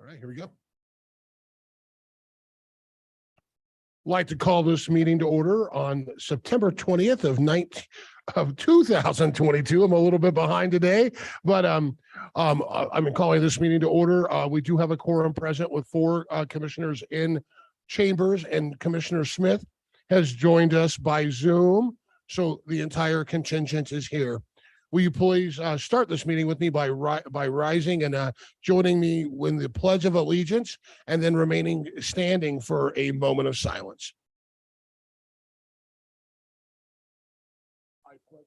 All right, here we go. Like to call this meeting to order on September 20th of 2022. I'm a little bit behind today, but I'm calling this meeting to order. We do have a quorum present with 4 commissioners in chambers, and Commissioner Smith has joined us by Zoom. So the entire contingent is here. Will you please start this meeting with me by rising and joining me with the Pledge of Allegiance, and then remaining standing for a moment of silence. I pledge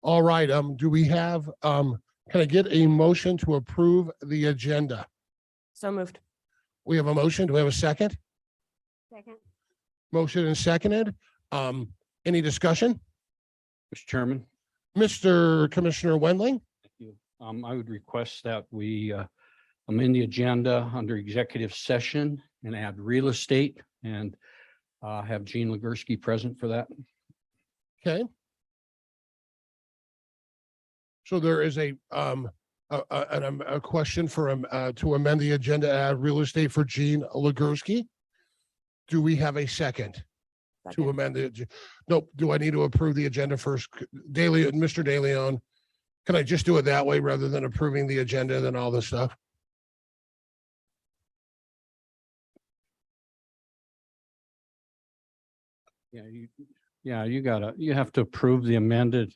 All right, do we have, can I get a motion to approve the agenda? So moved. We have a motion. Do we have a second? Second. Motion and seconded. Any discussion? Mr. Chairman, Mr. Commissioner Wendling? thank you. I would request that we amend the agenda under executive session and add real estate, and have Gene Legursky present for that. Okay. So there is a question for to amend the agenda, add real estate for Gene Legursky. Do we have a second to amend the? Nope. Do I need to approve the agenda first? Mr. DeLeon, can I just do it that way rather than approving the agenda and all this stuff? You have to approve the amended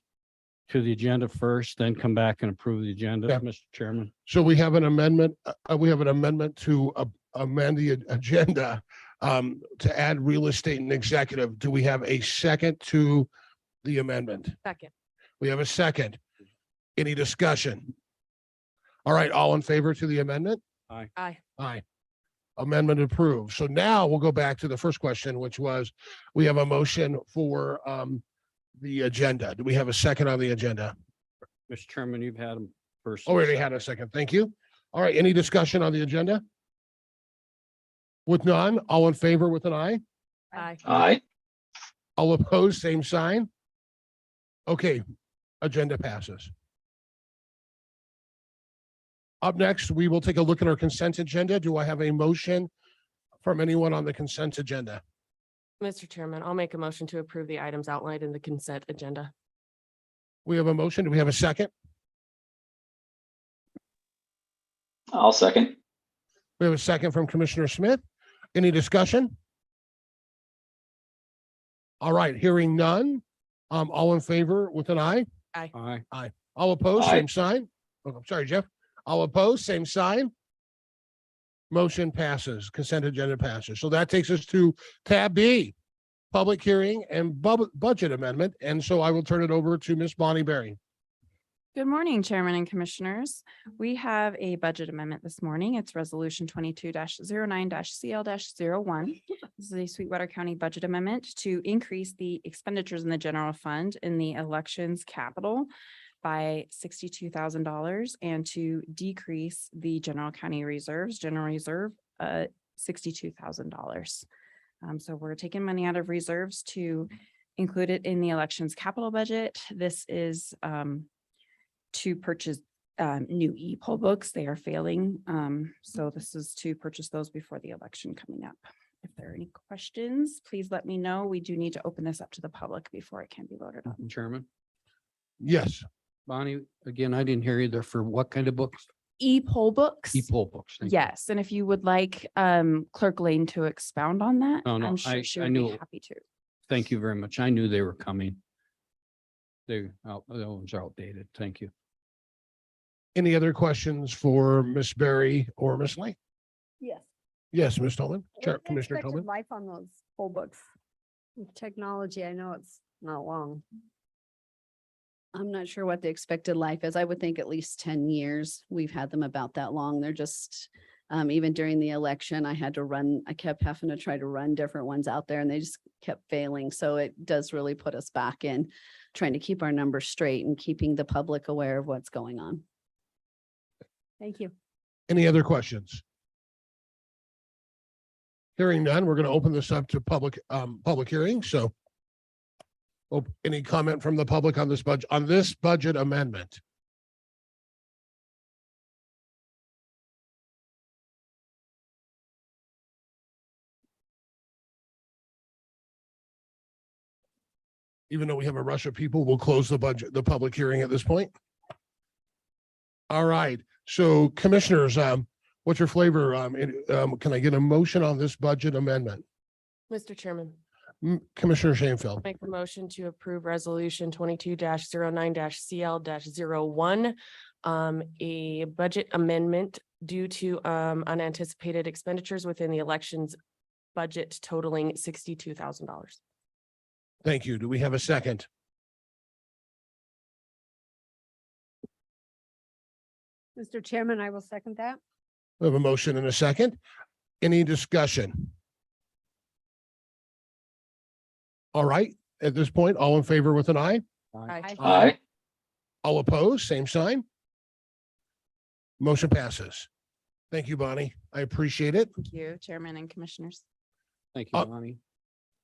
to the agenda first, then come back and approve the agenda, Yeah. Mr. Chairman. So we have an amendment. We have an amendment to amend the agenda to add real estate and executive. Do we have a second to the amendment? Second. We have a second. Any discussion? All right, all in favor to the amendment? Aye. Aye. Amendment approved. So now we'll go back to the first question, which was, we have a motion for the agenda. Do we have a second on the agenda? Mr. Chairman, you've had them first. Already had a second. Thank you. All right, any discussion on the agenda? With none, all in favor with an eye? Aye. Aye. All opposed, same sign. Okay, agenda passes. Up next, we will take a look at our consent agenda. Do I have a motion from anyone on the consent agenda? Mr. Chairman, I'll make a motion to approve the items outlined in the consent agenda. We have a motion. Do we have a second? I'll second. We have a second from Commissioner Smith. Any discussion? All right, hearing none. All in favor with an eye? Aye. All opposed, Aye. same sign. Oh, I'm sorry, Jeff. All opposed, same sign. Motion passes. Consent agenda passes. So that takes us to tab B, public hearing and budget amendment. And so I will turn it over to Miss Bonnie Berry. Good morning, Chairman and Commissioners. We have a budget amendment this morning. It's Resolution 22-09-CL-01. This is a Sweetwater County budget amendment to increase the expenditures in the general fund in the elections capital by $62,000 and to decrease the general county reserves, general reserve, $62,000. So we're taking money out of reserves to include it in the elections capital budget. This is to purchase new e-poll books. They are failing. So this is to purchase those before the election coming up. If there are any questions, please let me know. We do need to open this up to the public before it can be voted on. Chairman, Yes. Bonnie, again, I didn't hear you there for what kind of books? E-poll books? E-poll books. Thank you. Yes, and if you would like Clerk Lane to expound on that, Oh, no, I'm sure she I would be knew- happy to. Thank you very much. I knew they were coming. The ones are outdated. Thank you. Any other questions for Miss Berry or Miss Lee? Yes. Yes, Ms. Tolman, Chair, What's the Commissioner expected Tolman. life on those poll books? With technology, I know it's not long. I'm not sure what the expected life is. I would think at least 10 years. We've had them about that long. They're just, even during the election, I kept having to try to run different ones out there and they just kept failing. So it does really put us back in trying to keep our numbers straight and keeping the public aware of what's going on. Thank you. Any other questions? Hearing none, we're going to open this up to public hearing. So any comment from the public on this budget amendment? Even though we have a rush of people, we'll close the public hearing at this point. All right. So commissioners, what's your flavor? Can I get a motion on this budget amendment? Mr. Chairman, Commissioner Shanefield. make a motion to approve resolution 22-09-CL-01. A budget amendment due to unanticipated expenditures within the elections budget totaling $62,000. Thank you. Do we have a second? Mr. Chairman, I will second that. We have a motion and a second. Any discussion? All right. At this point, all in favor with an eye? Aye. Aye. All opposed, same sign. Motion passes. Thank you, Bonnie. I appreciate it. Thank you, Chairman and Commissioners. Thank you, Uh, Bonnie.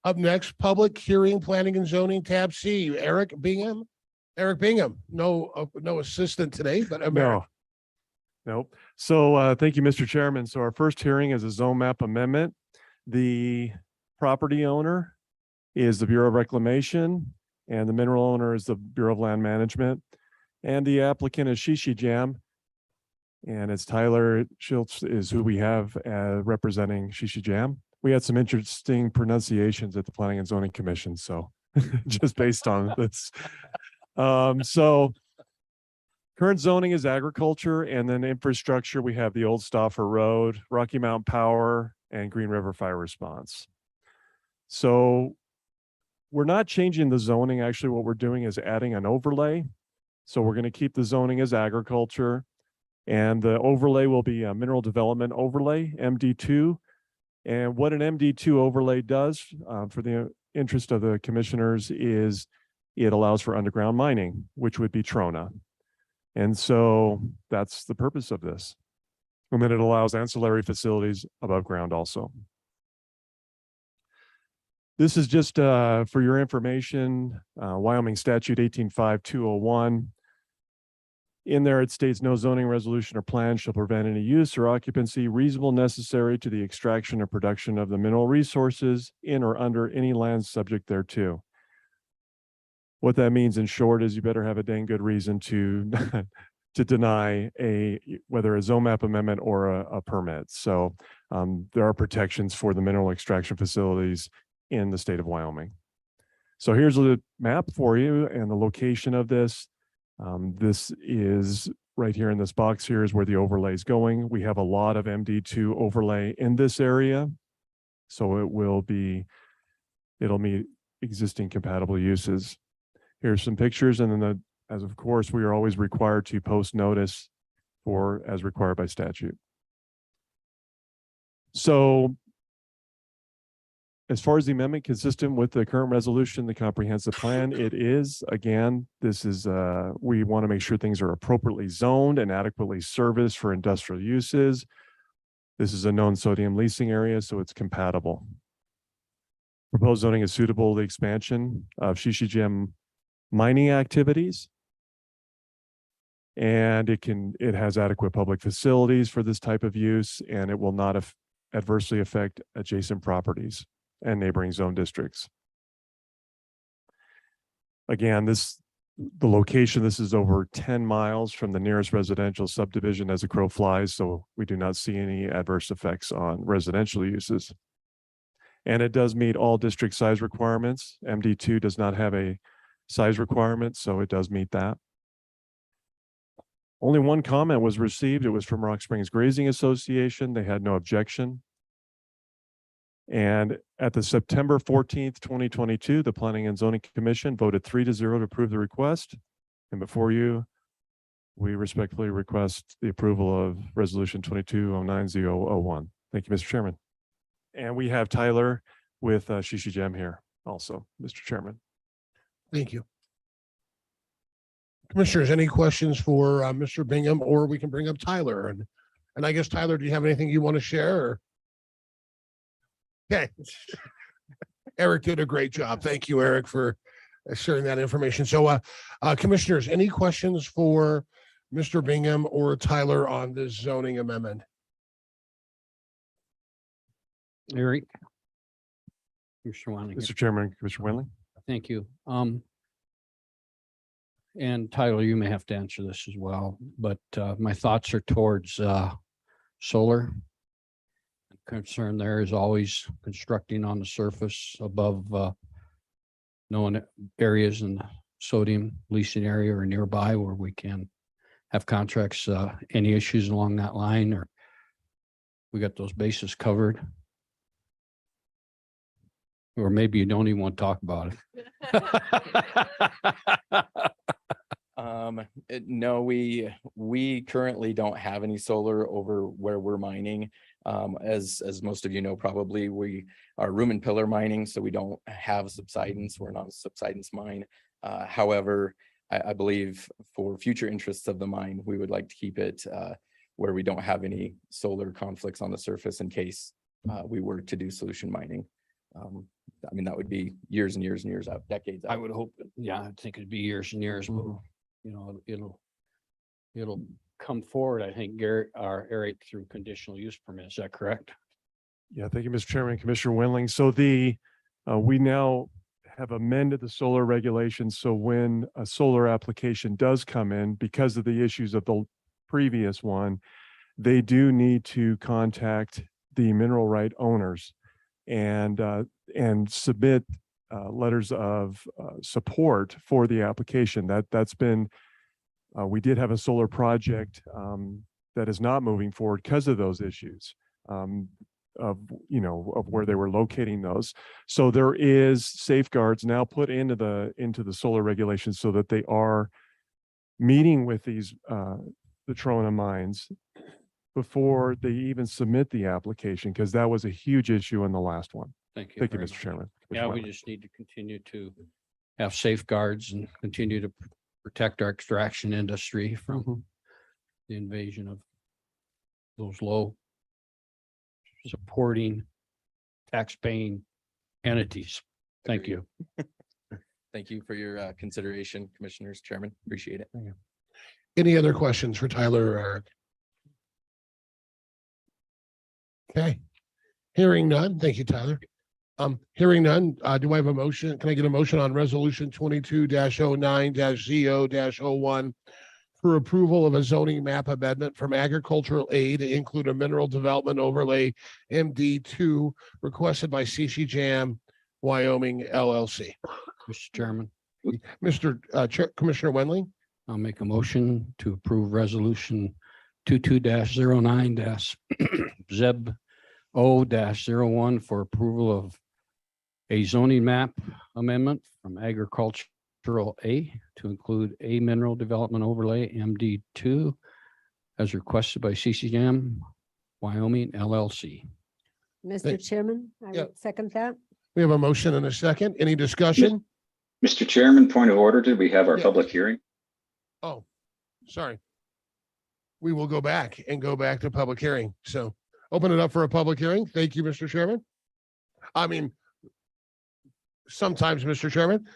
Up next, public hearing, planning and zoning, tab C, Eric Bingham. Eric Bingham, no assistant today, but No. Nope. So thank you, Mr. Chairman. So our first hearing is a zone map amendment. The property owner is the Bureau of Reclamation and the mineral owner is the Bureau of Land Management. And the applicant is Shishi Jam. And it's Tyler Schultz is who we have representing Shishi Jam. We had some interesting pronunciations at the Planning and Zoning Commission. So just based on this. So current zoning is agriculture, and then infrastructure, we have the Old Stauffer Road, Rocky Mountain Power, and Green River Fire Response. So we're not changing the zoning. Actually, what we're doing is adding an overlay. So we're going to keep the zoning as agriculture, and the overlay will be a mineral development overlay, MD2. And what an MD2 overlay does, for the interest of the commissioners, is it allows for underground mining, which would be Trona. And so that's the purpose of this. And then it allows ancillary facilities above ground also. This is just for your information, Wyoming Statute 18.5.201. In there, it states no zoning resolution or plan shall prevent any use or occupancy reasonable necessary to the extraction or production of the mineral resources in or under any land subject thereto. What that means in short is you better have a dang good reason to to deny whether a zone map amendment or a permit. So there are protections for the mineral extraction facilities in the state of Wyoming. So here's a map for you and the location of this. This is right here in this box here is where the overlay is going. We have a lot of MD2 overlay in this area. So it'll meet existing compatible uses. Here's some pictures, and then as of course, we are always required to post notice as required by statute. So as far as the amendment consistent with the current resolution, the comprehensive plan, it is, again, this is, we want to make sure things are appropriately zoned and adequately serviced for industrial uses. This is a known sodium leasing area, so it's compatible. Proposed zoning is suitable to the expansion of Shishi Jam mining activities. And it has adequate public facilities for this type of use, and it will not adversely affect adjacent properties and neighboring zone districts. Again, the location, this is over 10 miles from the nearest residential subdivision as a crow flies, so we do not see any adverse effects on residential uses. And it does meet all district size requirements. MD2 does not have a size requirement, so it does meet that. Only one comment was received. It was from Rock Springs Grazing Association. They had no objection. And at the September 14th, 2022, the Planning and Zoning Commission voted 3-0 to approve the request. And before you, we respectfully request the approval of Resolution 2209-001. Thank you, Mr. Chairman. And we have Tyler with Shishi Jam here also, Mr. Chairman. Thank you. Commissioners, any questions for Mr. Bingham, or we can bring up Tyler? And I guess, Tyler, do you have anything you want to share? Or? Okay. Eric did a great job. Thank you, Eric, for sharing that information. So, commissioners, any questions for Mr. Bingham or Tyler on this zoning amendment? Eric? Mr. Wanley. Mr. Chairman, Commissioner Winley. Thank you. And Tyler, you may have to answer this as well, but my thoughts are towards solar. Concern there is always constructing on the surface above known areas in the sodium leasing area or nearby where we can have contracts. Any issues along that line, or we got those bases covered? Or maybe you don't even want to talk about it. No, we currently don't have any solar over where we're mining. As most of you know, probably we are room and pillar mining, so we don't have subsidence. We're not a subsidence mine. However, I believe for future interests of the mine, we would like to keep it where we don't have any solar conflicts on the surface in case we were to do solution mining. I mean, that would be years and years and years out, decades out. I would hope, yeah, I think it'd be years and years, but you know, it'll come forward, I think, Garrett, or Eric, through conditional use permit. Is that correct? Yeah, thank you, Mr. Chairman, Commissioner Winling. So we now have amended the solar regulations. So when a solar application does come in, because of the issues of the previous one, they do need to contact the mineral right owners and submit letters of support for the application. That's been, we did have a solar project that is not moving forward because of those issues of where they were locating those. So there is safeguards now put into the solar regulations so that they are meeting with these the Trona mines before they even submit the application, because that was a huge issue in the last one. Thank you. Thank you, very Mr. much. Chairman. Yeah, we just need to continue to have safeguards and continue to protect our extraction industry from the invasion of those low supporting tax-paying entities. Thank you. Thank you for your consideration, Commissioners, Chairman. Appreciate it. Any other questions for Tyler or Eric? Okay. Hearing none. Thank you, Tyler. Hearing none, do I have a motion? Can I get a motion on resolution 22-09-ZO-01 for approval of a zoning map amendment from agricultural aid to include a mineral development overlay MD2 requested by CC Jam Wyoming LLC? Mr. Chairman, Commissioner Wendling? I'll make a motion to approve resolution 22-09-ZEB-O-01 for approval of a zoning map amendment from agricultural A to include a mineral development overlay MD2 as requested by CCJM Wyoming LLC. Mr. Chairman, I Yeah. would second that. We have a motion and a second. Any discussion? Mr. Chairman, point of order, did we have our Yeah. public hearing? Oh, sorry. We will go back to public hearing. So open it up for a public hearing. Thank you, Mr. Chairman. I mean, sometimes, Mr. Chairman.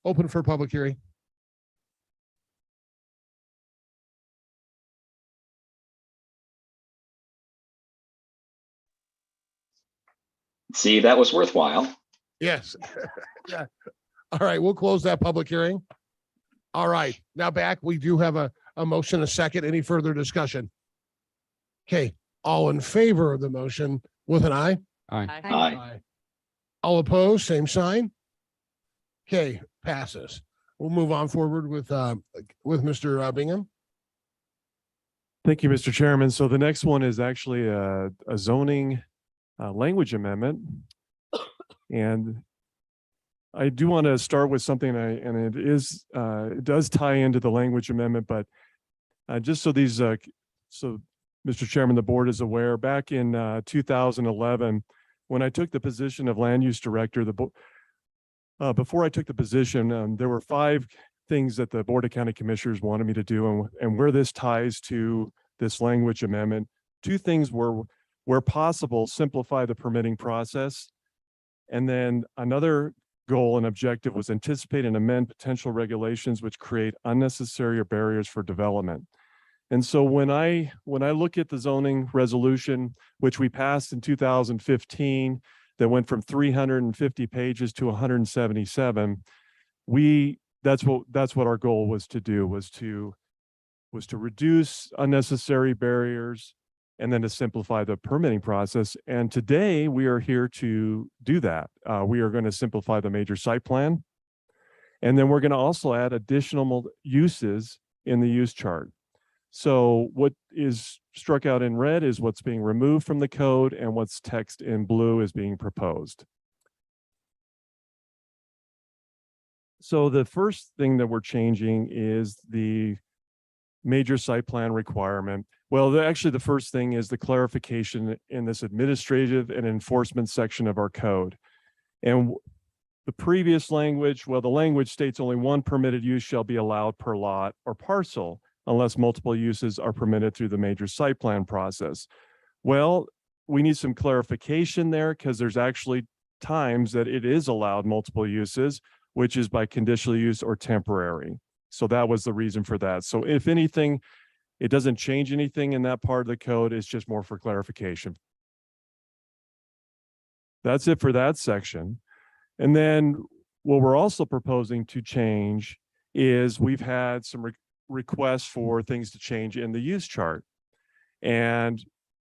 Open for public hearing. See, that was worthwhile. Yes. Yeah. All right, we'll close that public hearing. All right, now back, we do have a motion, a second. Any further discussion? Okay, all in favor of the motion with an aye? Aye. Aye. All opposed, same sign. Okay, passes. We'll move on forward with Mr. Bingham. Thank you, Mr. Chairman. So the next one is actually a zoning language amendment. And I do want to start with something, and it does tie into the language amendment, but just so so Mr. Chairman, the board is aware, back in 2011, when I took the position of land use director, before I took the position, there were 5 things that the Board of County Commissioners wanted me to do, and where this ties to this language amendment. 2 things were, where possible, simplify the permitting process. And then another goal and objective was anticipate and amend potential regulations which create unnecessary barriers for development. And so when I look at the zoning resolution, which we passed in 2015, that went from 350 pages to 177, that's what our goal was to do, was to reduce unnecessary barriers and then to simplify the permitting process. And today we are here to do that. We are going to simplify the major site plan. And then we're going to also add additional uses in the use chart. So what is struck out in red is what's being removed from the code, and what's text in blue is being proposed. So the first thing that we're changing is the major site plan requirement. Well, actually the first thing is the clarification in this administrative and enforcement section of our code. And the previous language, well, the language states only 1 permitted use shall be allowed per lot or parcel, unless multiple uses are permitted through the major site plan process. Well, we need some clarification there, because there's actually times that it is allowed multiple uses, which is by conditional use or temporary. So that was the reason for that. So if anything, it doesn't change anything in that part of the code. It's just more for clarification. That's it for that section. And then what we're also proposing to change is we've had some requests for things to change in the use chart. And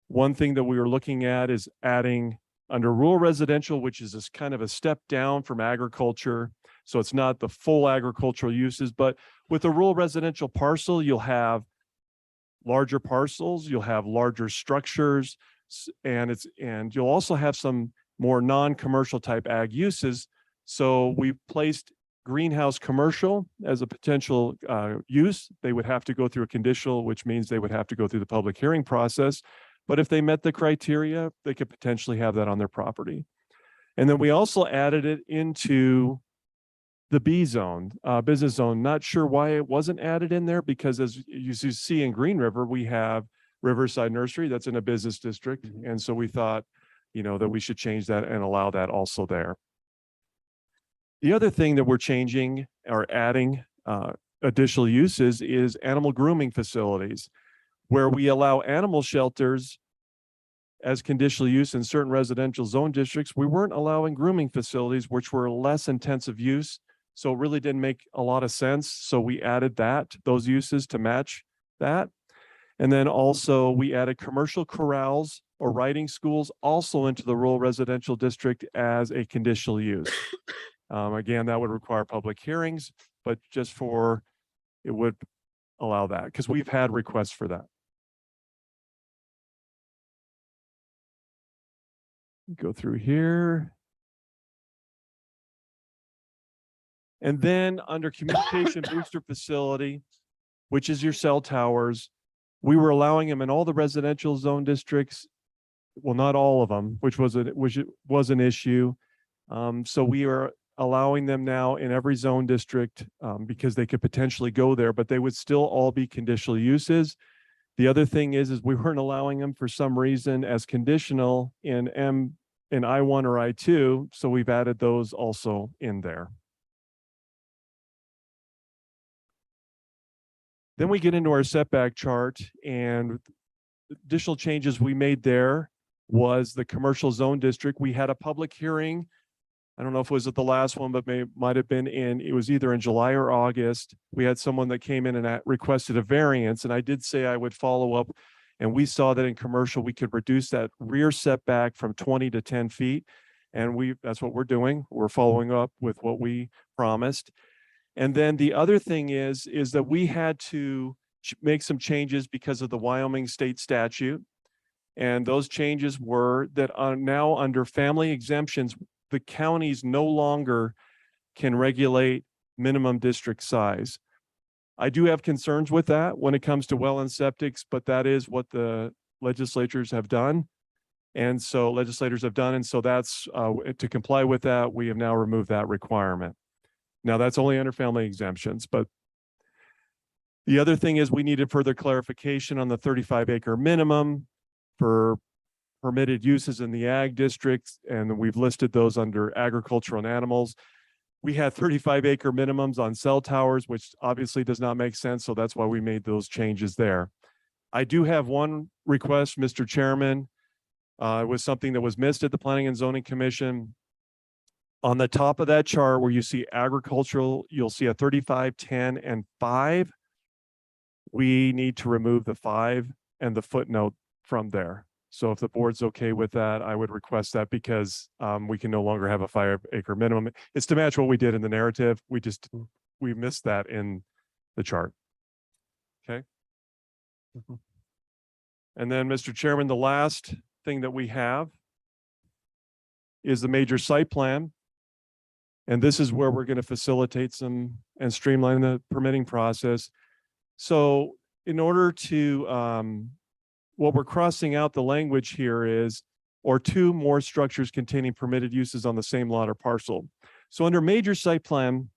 one thing that we were looking at is adding under rural residential, which is this kind of a step down from agriculture. So it's not the full agricultural uses, but with a rural residential parcel, you'll have larger parcels, you'll have larger structures, and you'll also have some more non-commercial type ag uses. So we placed greenhouse commercial as a potential use. They would have to go through a conditional, which means they would have to go through the public hearing process. But if they met the criteria, they could potentially have that on their property. And then we also added it into the B zone, business zone. Not sure why it wasn't added in there, because as you see in Green River, we have Riverside Nursery that's in a business district. And so we thought, that we should change that and allow that also there. The other thing that we're changing or adding additional uses is animal grooming facilities, where we allow animal shelters as conditional use in certain residential zone districts. We weren't allowing grooming facilities, which were less intensive use. So it really didn't make a lot of sense. So we added those uses to match that. And then also we added commercial corrals or riding schools also into the rural residential district as a conditional use. Again, that would require public hearings, but it would allow that, because we've had requests for that. Go through here. And then under communication booster facility, which is your cell towers, we were allowing them in all the residential zone districts. Well, not all of them, which was an issue. So we are allowing them now in every zone district because they could potentially go there, but they would still all be conditional uses. The other thing is we weren't allowing them for some reason as conditional in I1 or I2. So we've added those also in there. Then we get into our setback chart, and additional changes we made there was the commercial zone district. We had a public hearing. I don't know if it was at the last one, but might have been it was either in July or August. We had someone that came in and requested a variance, and I did say I would follow up. And we saw that in commercial, we could reduce that rear setback from 20 to 10 feet. And that's what we're doing. We're following up with what we promised. And then the other thing is that we had to make some changes because of the Wyoming state statute. And those changes were that now under family exemptions, the counties no longer can regulate minimum district size. I do have concerns with that when it comes to well and septics, but that is what the legislators have done. And so that's to comply with that, we have now removed that requirement. Now that's only under family exemptions, but the other thing is we needed further clarification on the 35-acre minimum for permitted uses in the ag districts, and we've listed those under agricultural and animals. We had 35-acre minimums on cell towers, which obviously does not make sense, so that's why we made those changes there. I do have one request, Mr. Chairman. It was something that was missed at the Planning and Zoning Commission. On the top of that chart where you see agricultural, you'll see a 35, 10, and 5. We need to remove the 5 and the footnote from there. So if the board's okay with that, I would request that because we can no longer have a 5-acre minimum. It's to match what we did in the narrative. We missed that in the chart. Okay. And then, Mr. Chairman, the last thing that we have is the major site plan. And this is where we're going to facilitate some and streamline the permitting process. So in order to, what we're crossing out the language here is, or 2 more structures containing permitted uses on the same lot or parcel. So under major site plan,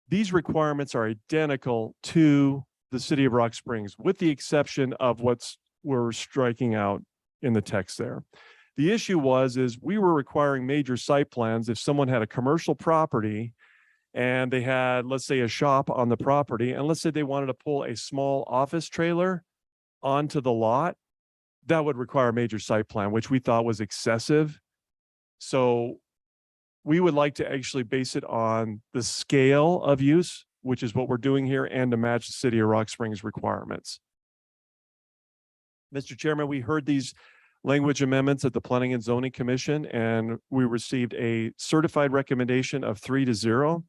these requirements are identical to the city of Rock Springs, with the exception of we're striking out in the text there. The issue is we were requiring major site plans if someone had a commercial property and they had, let's say, a shop on the property, and let's say they wanted to pull a small office trailer onto the lot, that would require a major site plan, which we thought was excessive. So we would like to actually base it on the scale of use, which is what we're doing here, and to match the city of Rock Springs requirements. Mr. Chairman, we heard these language amendments at the Planning and Zoning Commission, and we received a certified recommendation of 3-0.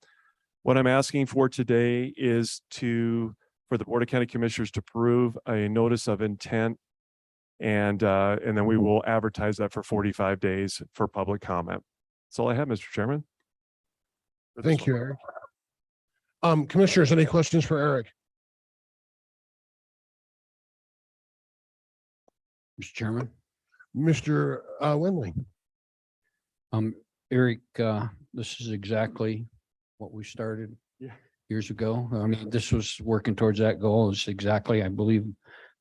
What I'm asking for today is for the Board of County Commissioners to approve a notice of intent, and then we will advertise that for 45 days for public comment. That's all I have, Mr. Chairman. Thank you, Eric. Commissioners, any questions for Eric? Mr. Chairman. Mr. Wendling. Eric, this is exactly what we started years ago. I mean, this was working towards that goal. It's exactly, I believe,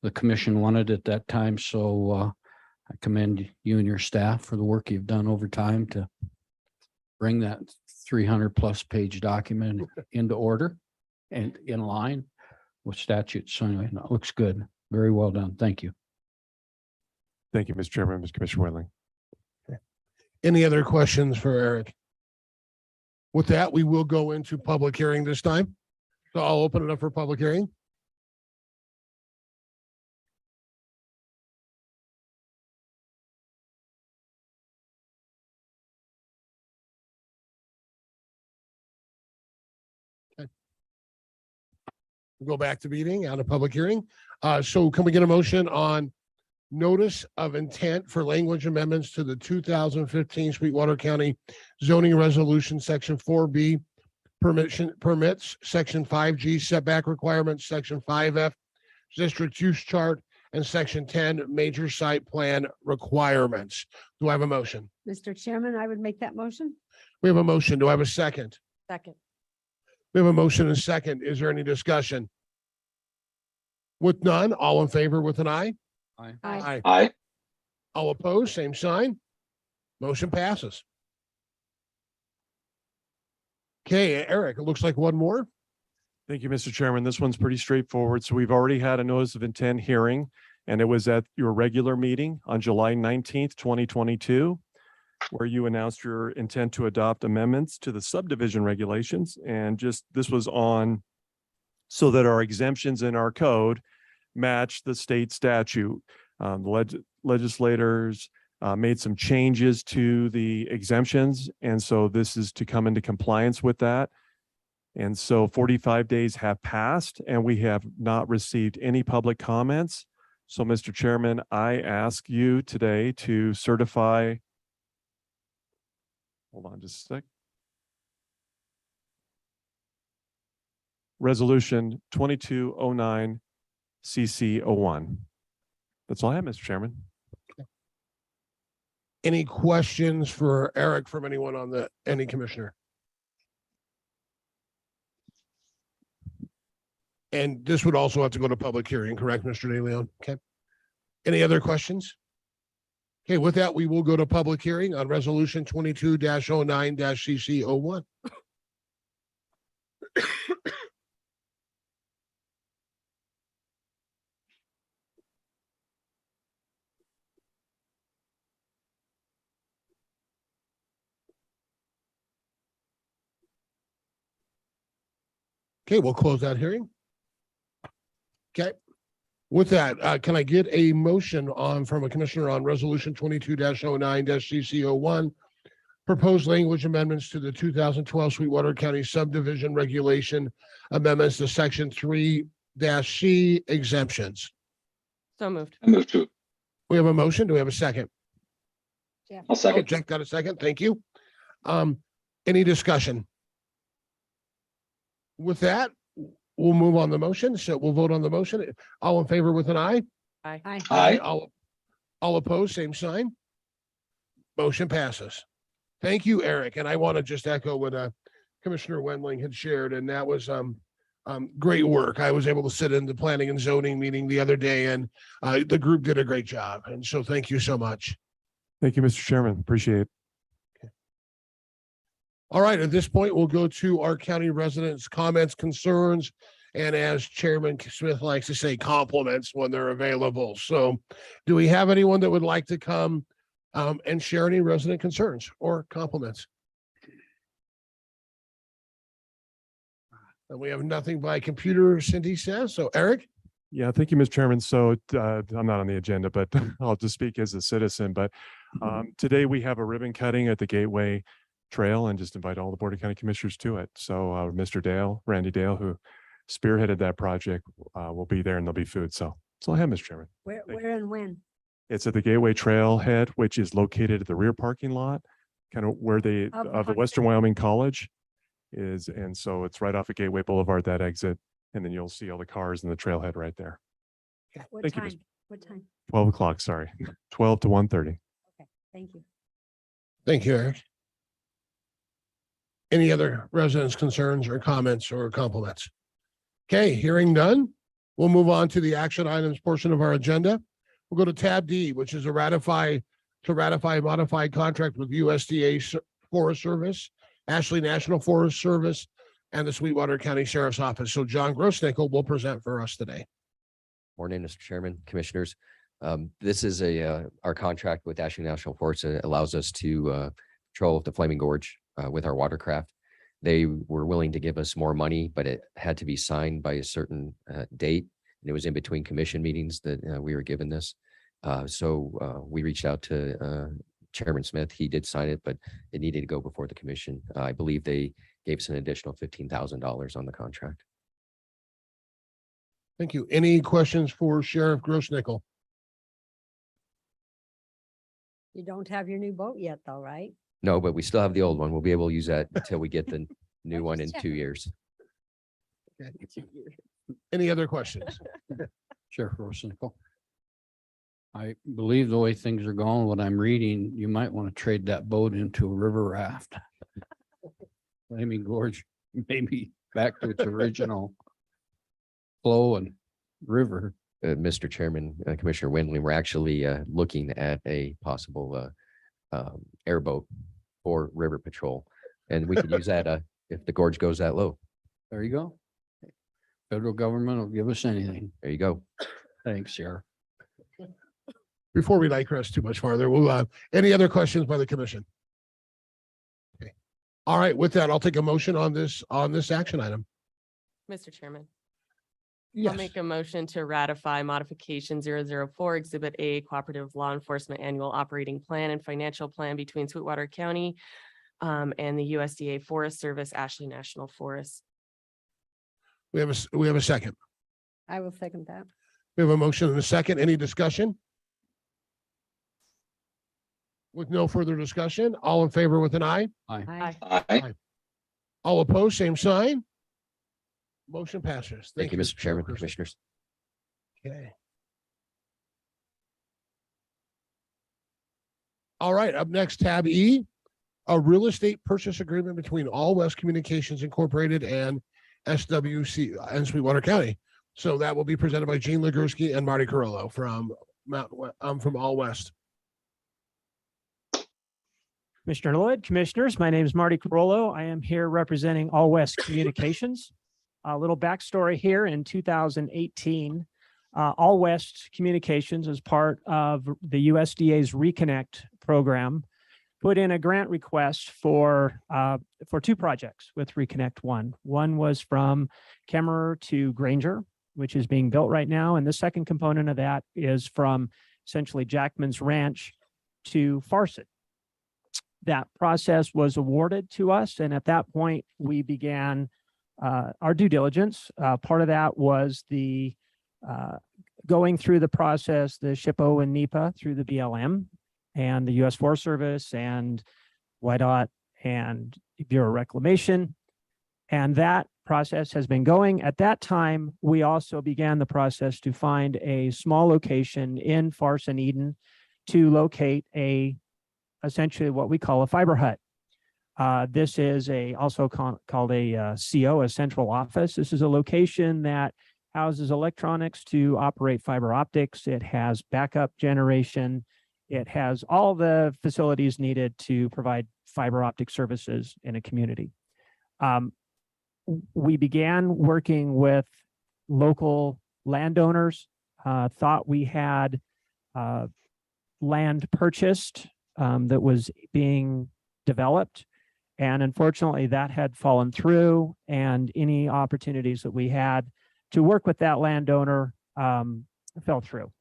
the commission wanted at that time. So I commend you and your staff for the work you've done over time to bring that 300+ page document into order and in line with statutes. So anyway, no, it looks good. Very well done. Thank you. Thank you, Mr. Chairman, Mr. Commissioner Wendling. Any other questions for Eric? With that, we will go into public hearing this time. So I'll open it up for public hearing. Okay. We'll go back to meeting out of public hearing. So can we get a motion on notice of intent for language amendments to the 2015 Sweetwater County zoning resolution, section 4B, permits, section 5G, setback requirements, section 5F, district use chart, and section 10, major site plan requirements. Do I have a motion? Mr. Chairman, I would make that motion. We have a motion. Do I have a second? Second. We have a motion and second. Is there any discussion? With none, all in favor with an eye? Aye. Aye. All opposed, same sign. Motion passes. Okay, Eric, it looks like one more. Thank you, Mr. Chairman. This one's pretty straightforward. So we've already had a notice of intent hearing, and it was at your regular meeting on July 19th, 2022, where you announced your intent to adopt amendments to the subdivision regulations. And this was on so that our exemptions in our code match the state statute. The legislators made some changes to the exemptions, and so this is to come into compliance with that. And so 45 days have passed, and we have not received any public comments. So, Mr. Chairman, I ask you today to certify. Hold on just a sec. Resolution 2209 CC01. That's all I have, Mr. Chairman. Any questions for Eric from anyone on any commissioner? And this would also have to go to public hearing, correct, Mr. De Leon? Okay. Any other questions? Okay, with that, we will go to public hearing on resolution 22-09 CC01. Okay, we'll close that hearing. Okay. With that, can I get a motion from a commissioner on resolution 22-09 CC01? Proposed language amendments to the 2012 Sweetwater County subdivision regulation amendments to section 3-C exemptions. So moved. I move to, We have a motion. Do we have a second? I'll Oh, second. Jeff got a second. Thank you. Any discussion? With that, we'll move on the motion. So we'll vote on the motion. All in favor with an aye? Aye. Aye. Aye. All opposed, same sign. Motion passes. Thank you, Eric. And I want to just echo what Commissioner Wendling had shared, and that was great work. I was able to sit in the planning and zoning meeting the other day, and the group did a great job. And so thank you so much. Thank you, Mr. Chairman. Appreciate it. All right, at this point, we'll go to our county residents' comments, concerns, and as Chairman Smith likes to say, compliments when they're available. So do we have anyone that would like to come and share any resident concerns or compliments? And we have nothing by computer, Cindy says. So Eric? Yeah, thank you, Mr. Chairman. So I'm not on the agenda, but I'll just speak as a citizen. But today we have a ribbon cutting at the Gateway Trail and just invite all the Board of County Commissioners to it. So Mr. Dale, Randy Dale, who spearheaded that project, will be there and there'll be food. So that's all I have, Mr. Chairman. Where Thank and when? It's at the Gateway Trailhead, which is located at the rear parking lot, kind of where of the Western Wyoming College is. And so it's right off of Gateway Boulevard, that exit. And then you'll see all the cars in the trailhead right there. What Thank you, time? Mr. What time? 12 o'clock, sorry, 12 to 1:30. Thank you. Thank you, Eric. Any other residents' concerns or comments or compliments? Okay, hearing none, we'll move on to the action items portion of our agenda. We'll go to tab D, which is to ratify a modified contract with USDA Forest Service, Ashley National Forest Service, and the Sweetwater County Sheriff's Office. So John Grossnickel will present for us today. Morning, Mr. Chairman, Commissioners. This is our contract with Ashley National Forest. It allows us to patrol the Flaming Gorge with our watercraft. They were willing to give us more money, but it had to be signed by a certain date. And it was in between commission meetings that we were given this. So we reached out to Chairman Smith. He did sign it, but it needed to go before the commission. I believe they gave us an additional $15,000 on the contract. Thank you. Any questions for Sheriff Grossnickel? You don't have your new boat yet though, right? No, but we still have the old one. We'll be able to use that until we get the new I'm one in just 2 years. Any other questions? Sheriff Rosenthal. I believe the way things are going, what I'm reading, you might want to trade that boat into a river raft. Flaming Gorge, maybe back to its original flow and river. Mr. Chairman, Commissioner Wendling, we're actually looking at a possible airboat for river patrol. And we could use that if the gorge goes that low. There you go. Federal government will give us anything. There you go. Thanks, Sheriff. Before we digress too much farther, we'll any other questions by the commission? Okay. All right, with that, I'll take a motion on this action item. Mr. Chairman, Yes. I'll make a motion to ratify modification 004 Exhibit A Cooperative Law Enforcement Annual Operating Plan and Financial Plan between Sweetwater County and the USDA Forest Service, Ashley National Forest. We have a second. I will second that. We have a motion and a second. Any discussion? With no further discussion, all in favor with an aye? Aye. Aye. Aye. All opposed, same sign. Motion passes. Thank you, Mr. Chairman, Chairperson. Commissioners. Okay. All right, up next, tab E, a real estate purchase agreement between All West Communications Incorporated and SWC and Sweetwater County. So that will be presented by Gene Legursky and Marty Carollo from from All West. Commissioner Lloyd, Commissioners, my name is Marty Carollo. I am here representing All West Communications. A little backstory here: in 2018, All West Communications, as part of the USDA's Reconnect program, put in a grant request for two projects with Reconnect One. One was from Kemmerer to Granger, which is being built right now, and the second component of that is from essentially Jackman's Ranch to Farson. That process was awarded to us, and at that point, we began our due diligence. Part of that was the going through the process, the SHPO and NEPA through the BLM and the U.S. Forest Service and WIDOT and Bureau of Reclamation. And that process has been going. At that time, we also began the process to find a small location in Farson, Eden, to locate essentially what we call a fiber hut. This is also called a CO, a central office. This is a location that houses electronics to operate fiber optics. It has backup generation. It has all the facilities needed to provide fiber optic services in a community. We began working with local landowners, thought we had land purchased that was being developed. And unfortunately, that had fallen through, and any opportunities that we had to work with that landowner fell through.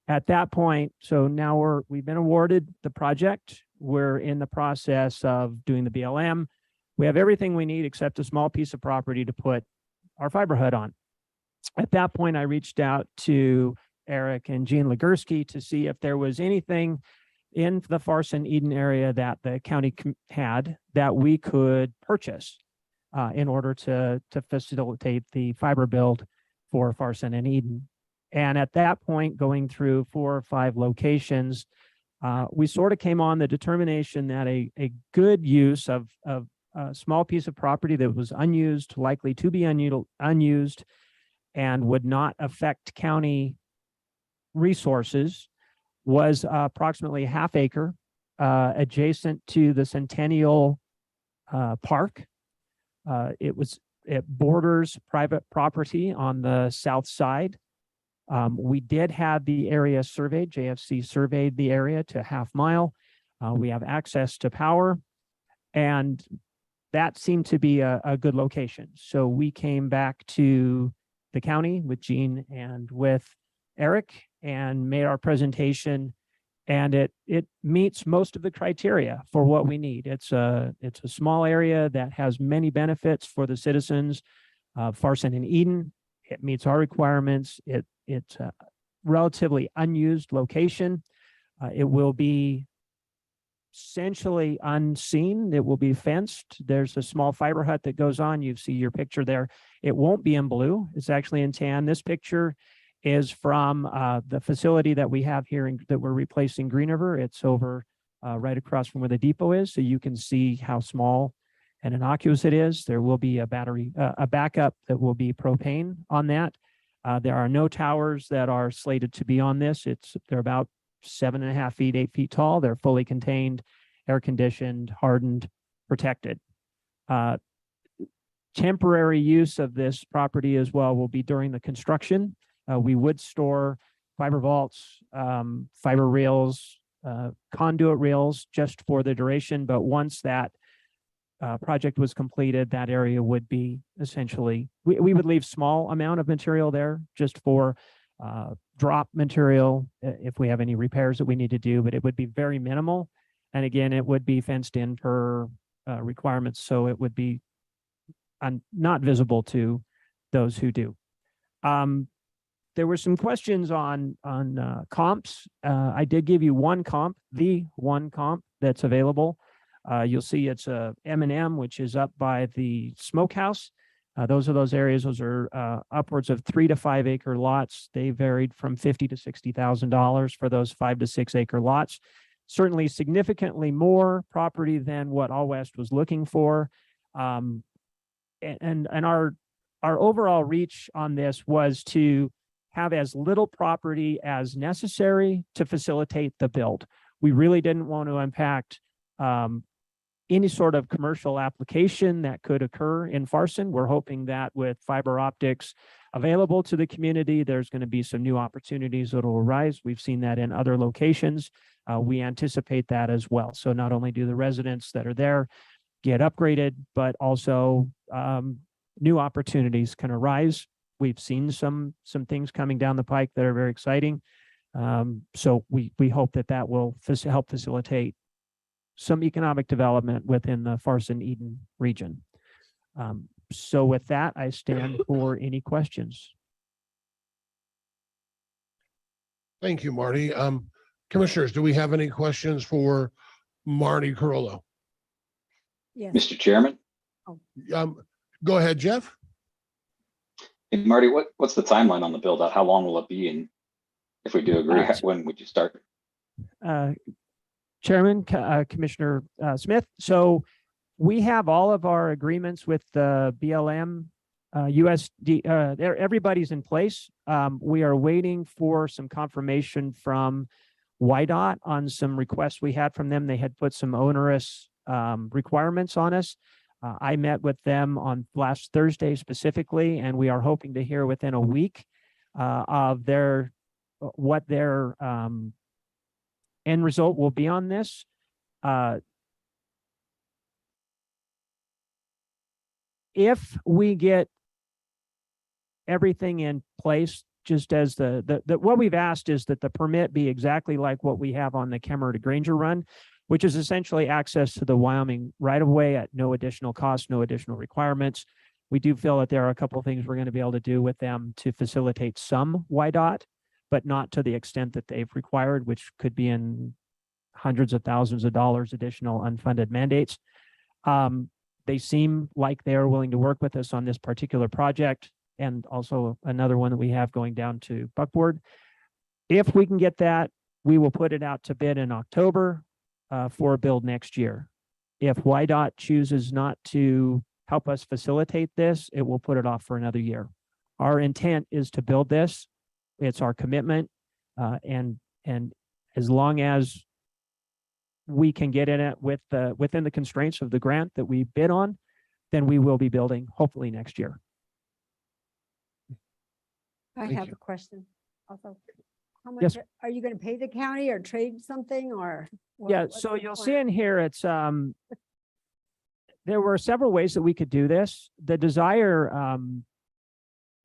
At that point, so now we've been awarded the project. We're in the process of doing the BLM. We have everything we need except a small piece of property to put our fiber hut on. At that point, I reached out to Eric and Gene Legursky to see if there was anything in the Farson Eden area that the county had that we could purchase in order to facilitate the fiber build for Farson and Eden. And at that point, going through 4 or 5 locations, we sort of came on the determination that a good use of a small piece of property that was unused, likely to be unused, and would not affect county resources was approximately ½ acre adjacent to the Centennial Park. It borders private property on the south side. We did have the area surveyed. JFC surveyed the area to ½ mile. We have access to power, and that seemed to be a good location. So we came back to the county with Gene and with Eric and made our presentation, and it meets most of the criteria for what we need. It's a small area that has many benefits for the citizens of Farson and Eden. It meets our requirements. It's a relatively unused location. It will be essentially unseen. It will be fenced. There's a small fiber hut that goes on. You see your picture there. It won't be in blue. It's actually in tan. This picture is from the facility that we have here that we're replacing Green River. It's over right across from where the depot is. So you can see how small and innocuous it is. There will be a backup that will be propane on that. There are no towers that are slated to be on this. They're about 7.5 feet, 8 feet tall. They're fully contained, air conditioned, hardened, protected. Temporary use of this property as well will be during the construction. We would store fiber vaults, fiber reels, conduit reels just for the duration. But once that project was completed, that area would be essentially, we would leave small amount of material there just for drop material if we have any repairs that we need to do, but it would be very minimal. And again, it would be fenced in per requirements, so it would be not visible to those who do. There were some questions on comps. I did give you one comp, the one comp that's available. You'll see it's a M&M, which is up by the smokehouse. Those are those areas. Those are upwards of 3 to 5 acre lots. They varied from $50,000 to $60,000 for those 5 to 6 acre lots. Certainly significantly more property than what All West was looking for. And our overall reach on this was to have as little property as necessary to facilitate the build. We really didn't want to impact any sort of commercial application that could occur in Farson. We're hoping that with fiber optics available to the community, there's going to be some new opportunities that will arise. We've seen that in other locations. We anticipate that as well. So not only do the residents that are there get upgraded, but also new opportunities can arise. We've seen some things coming down the pike that are very exciting. So we hope that will help facilitate some economic development within the Farson Eden region. So with that, I stand for any questions. Thank you, Marty. Commissioners, do we have any questions for Marty Carollo? Yes. Mr. Chairman, Go ahead, Jeff. and Marty, what's the timeline on the build out? How long will it be? And if we do agree, when would you start? Chairman, Commissioner Smith. So we have all of our agreements with the BLM, USD, everybody's in place. We are waiting for some confirmation from YDOT on some requests we had from them. They had put some onerous requirements on us. I met with them on last Thursday specifically, and we are hoping to hear within a week of what their end result will be on this. If we get everything in place, just as what we've asked is that the permit be exactly like what we have on the Kemmer to Granger run, which is essentially access to the Wyoming right-of-way at no additional cost, no additional requirements. We do feel that there are a couple of things we're going to be able to do with them to facilitate some YDOT, but not to the extent that they've required, which could be in hundreds of thousands of dollars additional unfunded mandates. They seem like they are willing to work with us on this particular project, and also another one that we have going down to Buckboard. If we can get that, we will put it out to bid in October for a build next year. If YDOT chooses not to help us facilitate this, it will put it off for another year. Our intent is to build this. It's our commitment. And as long as we can get in it within the constraints of the grant that we bid on, then we will be building hopefully next year. I Thank have you. a question also. How much Yes. are you going to pay the county or trade something or? Yeah, what's so the you'll plan? see in here, it's there were several ways that we could do this. The desire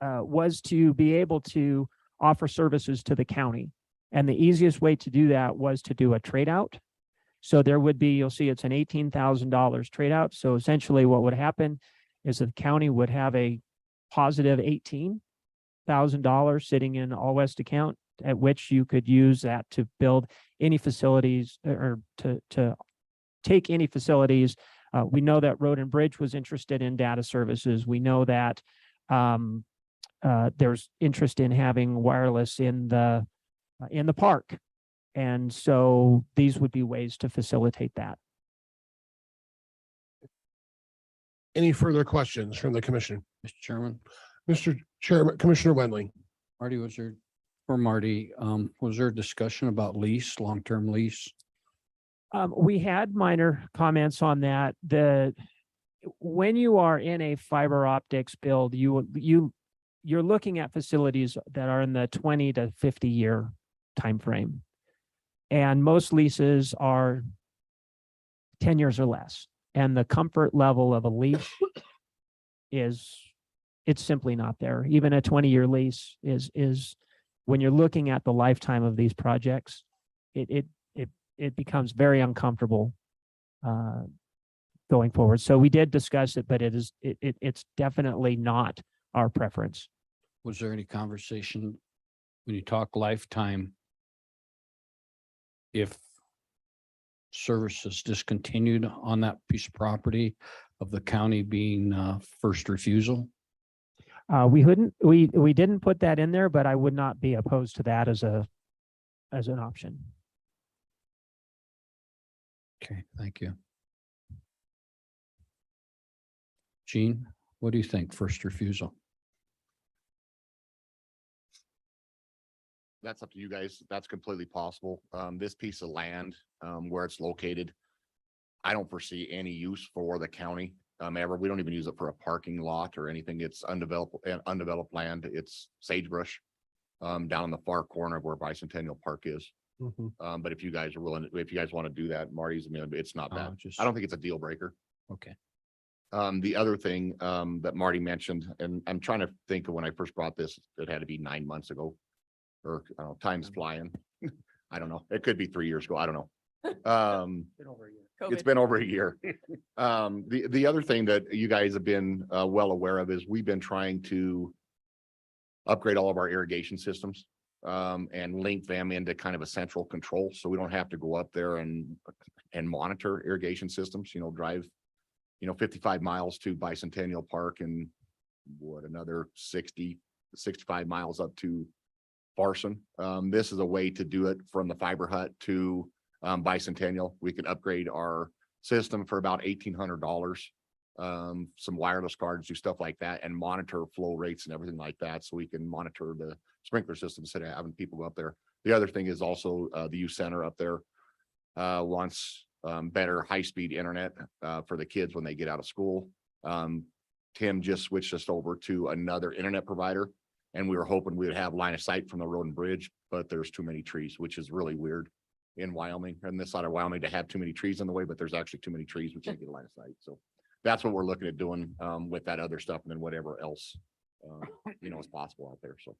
was to be able to offer services to the county. And the easiest way to do that was to do a trade out. So there would be, you'll see it's an $18,000 trade out. So essentially what would happen is that the county would have a positive $18,000 sitting in All West account, at which you could use that to build any facilities or to take any facilities. We know that Road and Bridge was interested in data services. We know that there's interest in having wireless in the park. And so these would be ways to facilitate that. Any further questions from the commission? Mr. Chairman, Mr. Chairman, Commissioner Wendling. Marty, was there a discussion about lease, long-term lease? We had minor comments on that. When you are in a fiber optics build, you're looking at facilities that are in the 20 to 50 year timeframe. And most leases are 10 years or less. And the comfort level of a lease it's simply not there. Even a 20-year lease is when you're looking at the lifetime of these projects, it becomes very uncomfortable going forward. So we did discuss it, but it's definitely not our preference. Was there any conversation when you talk lifetime, if service is discontinued on that piece of property, of the county being first refusal? We didn't put that in there, but I would not be opposed to that as an option. Okay, thank you. Gene, what do you think? First refusal? That's up to you guys. That's completely possible. This piece of land, where it's located, I don't foresee any use for the county. Ever. We don't even use it for a parking lot or anything. It's undeveloped land. It's sagebrush, down in the far corner of where Bicentennial Park is. But if you guys are willing, if you guys want to do that, Marty's, I mean, it's not bad. I don't think it's a deal breaker. Okay. The other thing, that Marty mentioned, and I'm trying to think of when I first brought this, it had to be 9 months ago. Or I don't know, time's flying. I don't know. It could be 3 years ago. I don't know. It's been over a year. The other thing that you guys have been well aware of is we've been trying to upgrade all of our irrigation systems and link them into kind of a central control. So we don't have to go up there and monitor irrigation systems, drive, 55 miles to Bicentennial Park and another 65 miles up to Barson. This is a way to do it from the fiber hut to Bicentennial. We can upgrade our system for about $1,800. Some wireless cards, do stuff like that, and monitor flow rates and everything like that. So we can monitor the sprinkler system instead of having people go up there. The other thing is also the youth center up there wants better high-speed internet for the kids when they get out of school. Tim just switched us over to another internet provider, and we were hoping we would have line of sight from the road and bridge, but there's too many trees, which is really weird in Wyoming and this side of Wyoming to have too many trees in the way, but there's actually too many trees. We can't get a line of sight. So that's what we're looking at doing with that other stuff, and then whatever else, is possible out there. So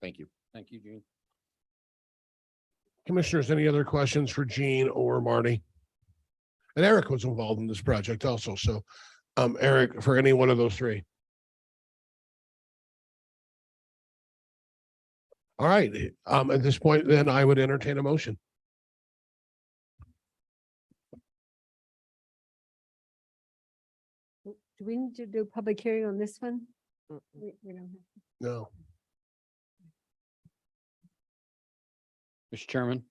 thank you. Thank you, Gene. Commissioners, any other questions for Gene or Marty? And Eric was involved in this project also. So Eric, for any one of those three. All right. At this point, then I would entertain a motion. Do we need to do a public hearing on this one? We don't have. No. Mr. Chairman,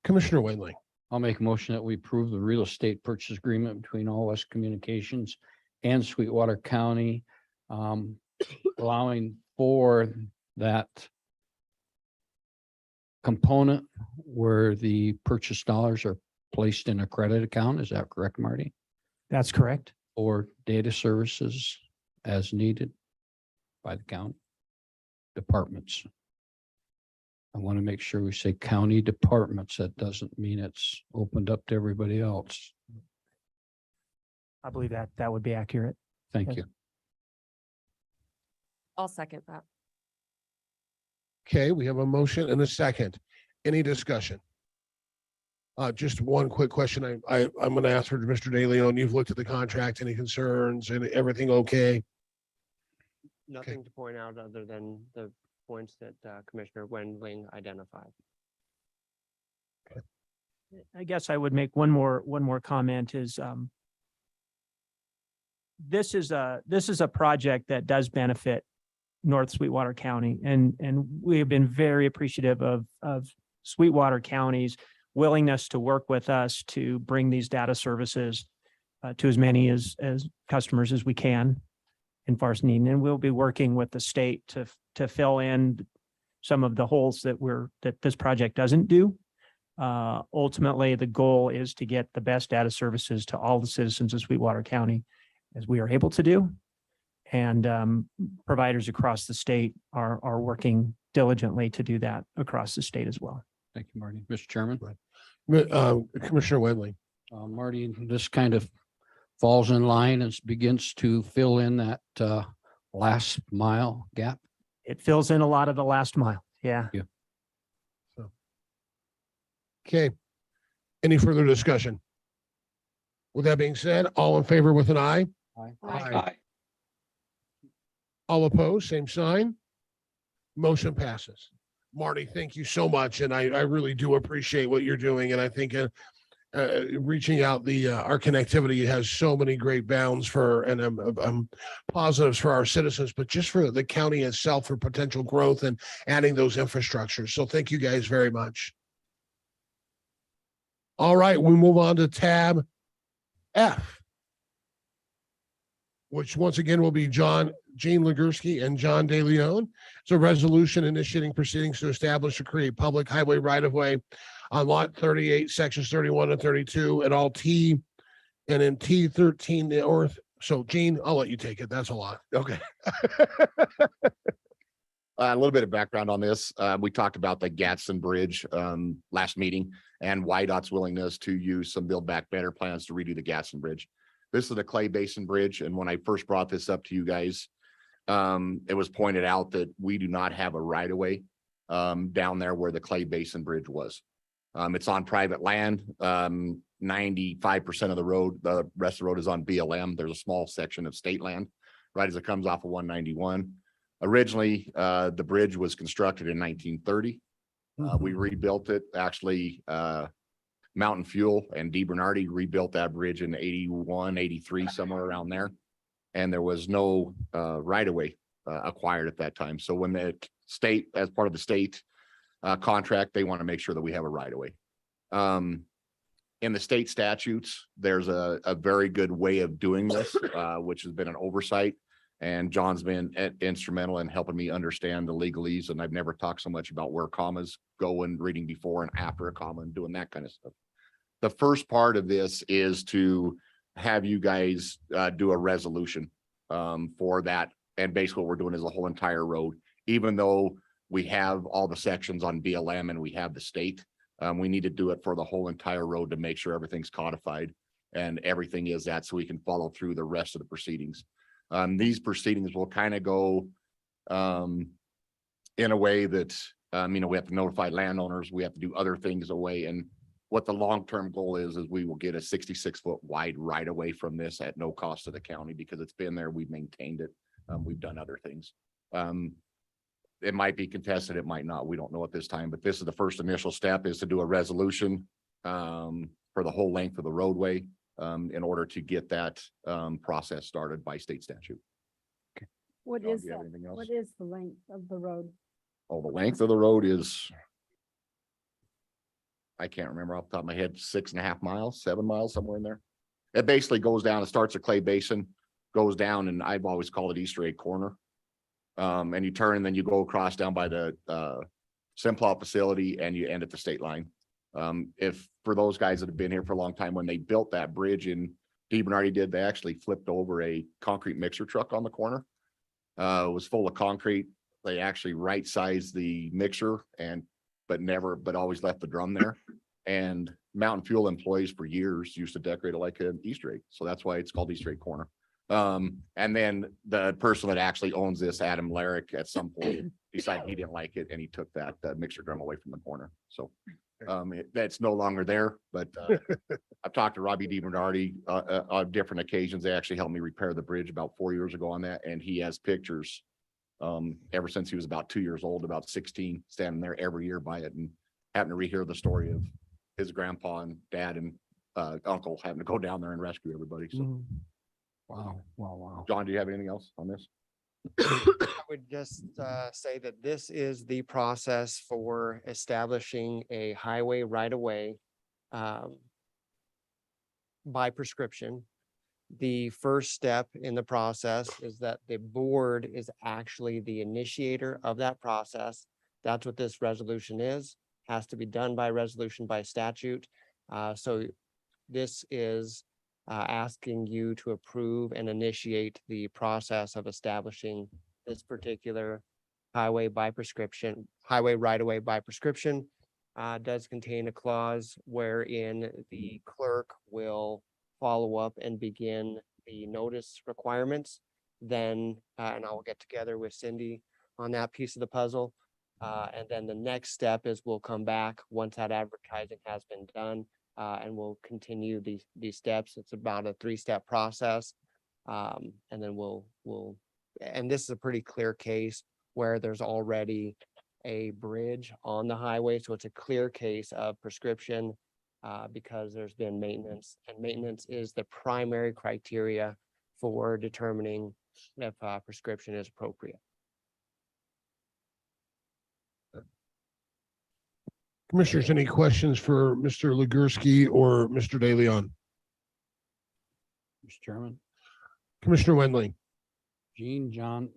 Commissioner Wendling. I'll make a motion that we approve the real estate purchase agreement between All West Communications and Sweetwater County, allowing for that component where the purchase dollars are placed in a credit account. Is that correct, Marty? That's correct. Or data services as needed by the county departments. I want to make sure we say county departments. That doesn't mean it's opened up to everybody else. I believe that would be accurate. Thank you. I'll second that. Okay, we have a motion and a second. Any discussion? Just one quick question. I'm going to ask for Mr. De Leon. You've looked at the contract. Any concerns and everything okay? Nothing to point out other than the points that Commissioner Wendling identified. I guess I would make one more comment is this is a project that does benefit North Sweetwater County, and we have been very appreciative of Sweetwater County's willingness to work with us to bring these data services to as many as customers as we can in Farson Eden. And we'll be working with the state to fill in some of the holes that this project doesn't do. Ultimately, the goal is to get the best data services to all the citizens of Sweetwater County as we are able to do. And providers across the state are working diligently to do that across the state as well. Thank you, Marty. Mr. Chairman. Commissioner Wendling. Marty, this kind of falls in line and begins to fill in that last mile gap. It fills in a lot of the last mile. Yeah. Yeah. So, okay. Any further discussion? With that being said, all in favor with an eye? Aye. Aye. All opposed, same sign. Motion passes. Marty, thank you so much. And I really do appreciate what you're doing. And I think reaching out our connectivity has so many great bounds for and positives for our citizens, but just for the county itself for potential growth and adding those infrastructures. So thank you guys very much. All right, we move on to tab F, which once again will be Gene Legursky and John De Leon. It's a resolution initiating proceedings to establish or create public highway right-of-way on lot 38, sections 31 and 32 at all T and in T13 north. So Gene, I'll let you take it. That's a lot. Okay. A little bit of background on this. We talked about the Gadsden Bridge last meeting and YDOT's willingness to use some Build Back Better plans to redo the Gadsden Bridge. This is the Clay Basin Bridge. And when I first brought this up to you guys, it was pointed out that we do not have a right of way down there where the Clay Basin Bridge was. It's on private land. 95% of the road, the rest of the road is on BLM. There's a small section of state land right as it comes off of 191. Originally, the bridge was constructed in 1930. We rebuilt it. Actually, Mountain Fuel and DeBernardi rebuilt that bridge in 81, 83, somewhere around there. And there was no right-of-way acquired at that time. So when the state, as part of the state contract, they want to make sure that we have a right-of-way. In the state statutes, there's a very good way of doing this, which has been an oversight. And John's been instrumental in helping me understand the legalese. And I've never talked so much about where commas go and reading before and after a comma and doing that kind of stuff. The first part of this is to have you guys do a resolution for that. And basically what we're doing is the whole entire road, even though we have all the sections on BLM and we have the state, we need to do it for the whole entire road to make sure everything's codified and everything is that so we can follow through the rest of the proceedings. These proceedings will kind of go in a way that, we have to notify landowners, we have to do other things away. And what the long-term goal is we will get a 66-foot wide right away from this at no cost to the county because it's been there. We've maintained it. We've done other things. It might be contested. It might not. We don't know at this time, but this is the first initial step is to do a resolution for the whole length of the roadway in order to get that process started by state statute. What John, is do you have that? anything else? What is the length of the road? Oh, the length of the road is, I can't remember off the top of my head, 6.5 miles, 7 miles, somewhere in there. It basically goes down, it starts at Clay Basin, goes down, and I've always called it Easter egg corner. And you turn and then you go across down by the Simplot facility and you end at the state line. If for those guys that have been here for a long time, when they built that bridge and DeBernardi did, they actually flipped over a concrete mixer truck on the corner. It was full of concrete. They actually right-sized the mixer but always left the drum there. And Mountain Fuel employees for years used to decorate it like an Easter egg. So that's why it's called Easter egg corner. And then the person that actually owns this, Adam Larrick, at some point decided he didn't like it and he took that mixer drum away from the corner. So that's no longer there, but I've talked to Robbie DeBernardi on different occasions. They actually helped me repair the bridge about 4 years ago on that. And he has pictures ever since he was about 2 years old, about 16, standing there every year by it and having to rehear the story of his grandpa and dad and uncle having to go down there and rescue everybody. So. Wow. John, do you have anything else on this? I would just say that this is the process for establishing a highway right of way by prescription. The first step in the process is that the board is actually the initiator of that process. That's what this resolution is, has to be done by resolution by statute. So this is asking you to approve and initiate the process of establishing this particular highway by prescription, highway right-of-way by prescription. Does contain a clause wherein the clerk will follow up and begin the notice requirements. Then, and I will get together with Cindy on that piece of the puzzle. And then the next step is we'll come back once that advertising has been done. And we'll continue these steps. It's about a 3-step process. And then and this is a pretty clear case where there's already a bridge on the highway. So it's a clear case of prescription. because there's been maintenance, and maintenance is the primary criteria for determining if a prescription is appropriate. Commissioners, any questions for Mr. Legursky or Mr. De Leon? Mr. Chairman, Commissioner Wendling? Gene, John,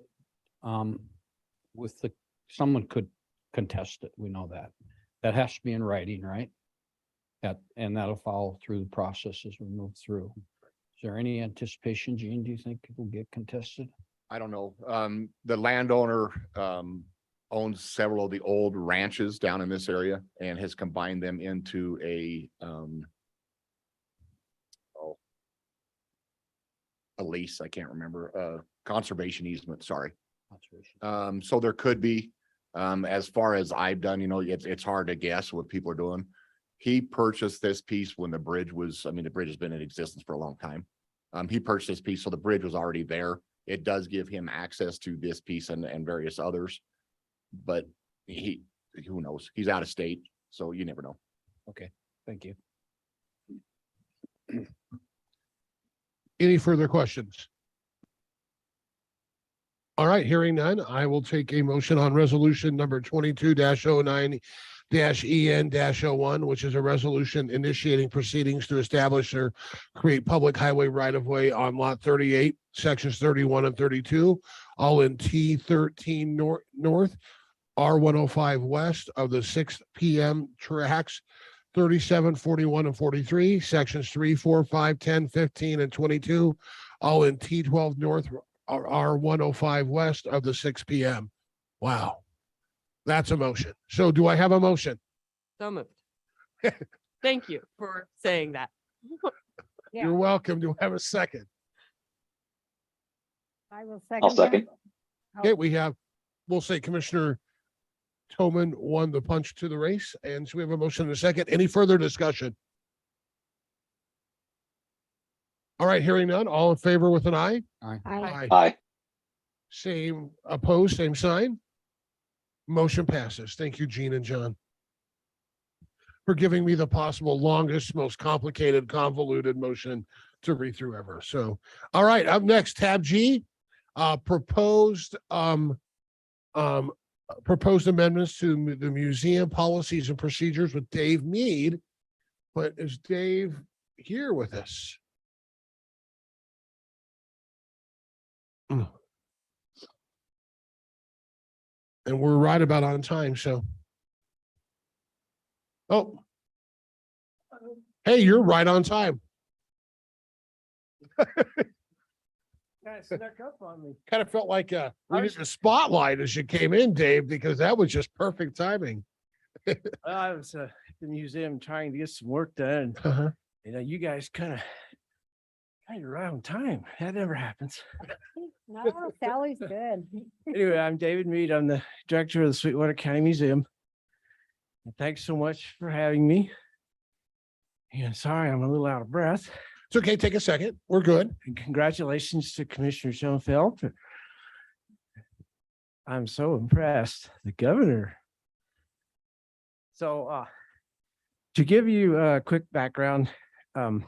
with the, someone could contest it. We know that. That has to be in writing, right? And that'll follow through the process as we move through. Is there any anticipation, Gene, do you think it will get contested? I don't know. The landowner, owns several of the old ranches down in this area and has combined them into a lease. I can't remember, conservation easement, sorry. Conservation. So there could be, as far as I've done, you know, it's hard to guess what people are doing. He purchased this piece when the bridge was, I mean, the bridge has been in existence for a long time. He purchased this piece, so the bridge was already there. It does give him access to this piece and various others. But who knows? He's out of state, so you never know. Okay, thank you. Any further questions? All right, hearing none, I will take a motion on resolution number 22-09-EN-01, which is a resolution initiating proceedings to establish or create public highway right-of-way on lot 38, sections 31 and 32, all in T13 North, R105 west of the 6 p.m. tracks 37, 41, and 43, sections 3, 4, 5, 10, 15, and 22, all in T12 North, R105 west of the 6 p.m. Wow. That's a motion. So do I have a motion? So moved. Thank you for saying that. You're welcome. Do I have a second? I will second. I'll that. second. Okay, we'll say Commissioner Toman won the punch to the race, and so we have a motion and a second. Any further discussion? All right, hearing none, all in favor with an eye? Aye. Aye. Aye. Same opposed, same sign. Motion passes. Thank you, Gene and John, for giving me the possible longest, most complicated, convoluted motion to read through ever. So, all right, up next, tab G, proposed amendments to the museum policies and procedures with Dave Mead. But is Dave here with us? And we're right about on time, so. Oh. Hey, you're right on time. Kind of snuck up on me. Kind of felt like we needed a spotlight as you came in, Dave, because that was just perfect timing. I was at the museum trying to get some work done. Uh-huh. You know, you guys kind of right on time. That never happens. No, Sally's good. Anyway, I'm David Mead. I'm the director of the Sweetwater County Museum. And thanks so much for having me. And sorry, I'm a little out of breath. It's okay. Take a second. We're good. And congratulations to Commissioner Schoenfeld. I'm so impressed. The governor. So to give you a quick background, the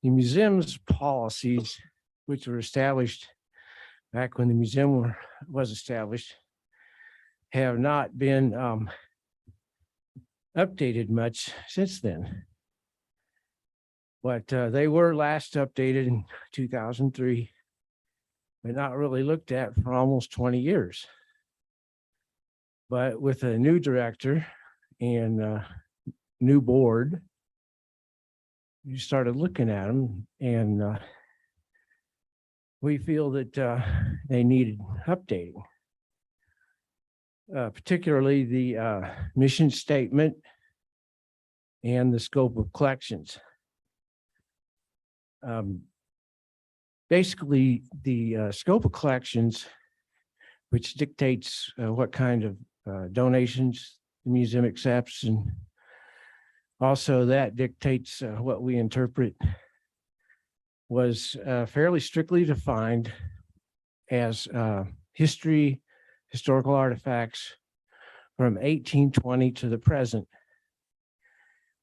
museum's policies, which were established back when the museum was established, have not been updated much since then. But they were last updated in 2003, but not really looked at for almost 20 years. But with a new director and new board, you started looking at them, and we feel that they needed updating. Particularly the mission statement and the scope of collections. Basically, the scope of collections, which dictates what kind of donations the museum accepts, and also that dictates what we interpret, was fairly strictly defined as historical artifacts from 1820 to the present,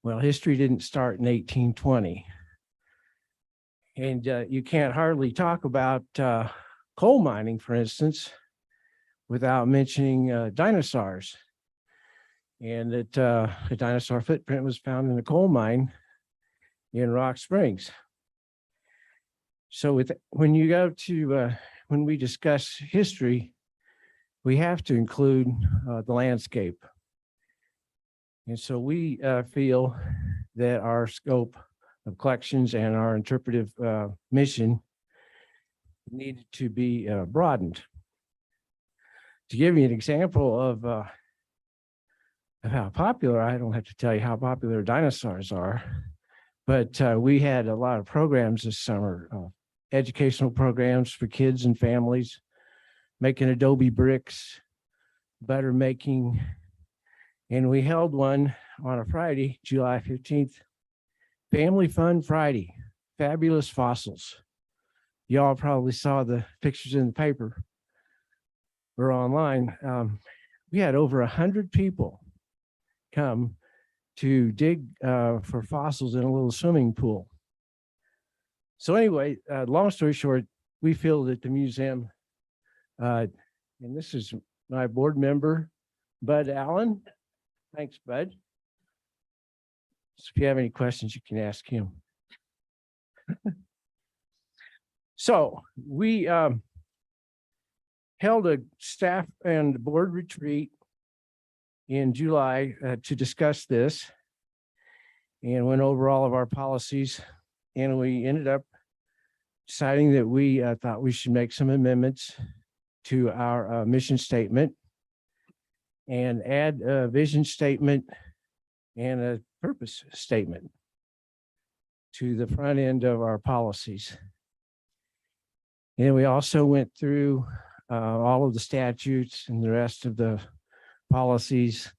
Well, history didn't start in 1820. And you can't hardly talk about coal mining, for instance, without mentioning dinosaurs. And that a dinosaur footprint was found in a coal mine in Rock Springs. So when you go to, when we discuss history, we have to include the landscape. And so we feel that our scope of collections and our interpretive mission needed to be broadened. To give you an example of how popular, I don't have to tell you how popular dinosaurs are, but we had a lot of programs this summer, educational programs for kids and families, making adobe bricks, butter making, and we held one on a Friday, July 15th, Family Fun Friday, fabulous fossils. Y'all probably saw the pictures in the paper or online. We had over 100 people come to dig for fossils in a little swimming pool. So anyway, long story short, we feel that the museum, and this is my board member, Bud Allen. Thanks, Bud. So if you have any questions, you can ask him. So we held a staff and board retreat in July to discuss this and went over all of our policies. And we ended up deciding that we thought we should make some amendments to our mission statement and add a vision statement and a purpose statement to the front end of our policies. And we also went through all of the statutes and the rest of the policies,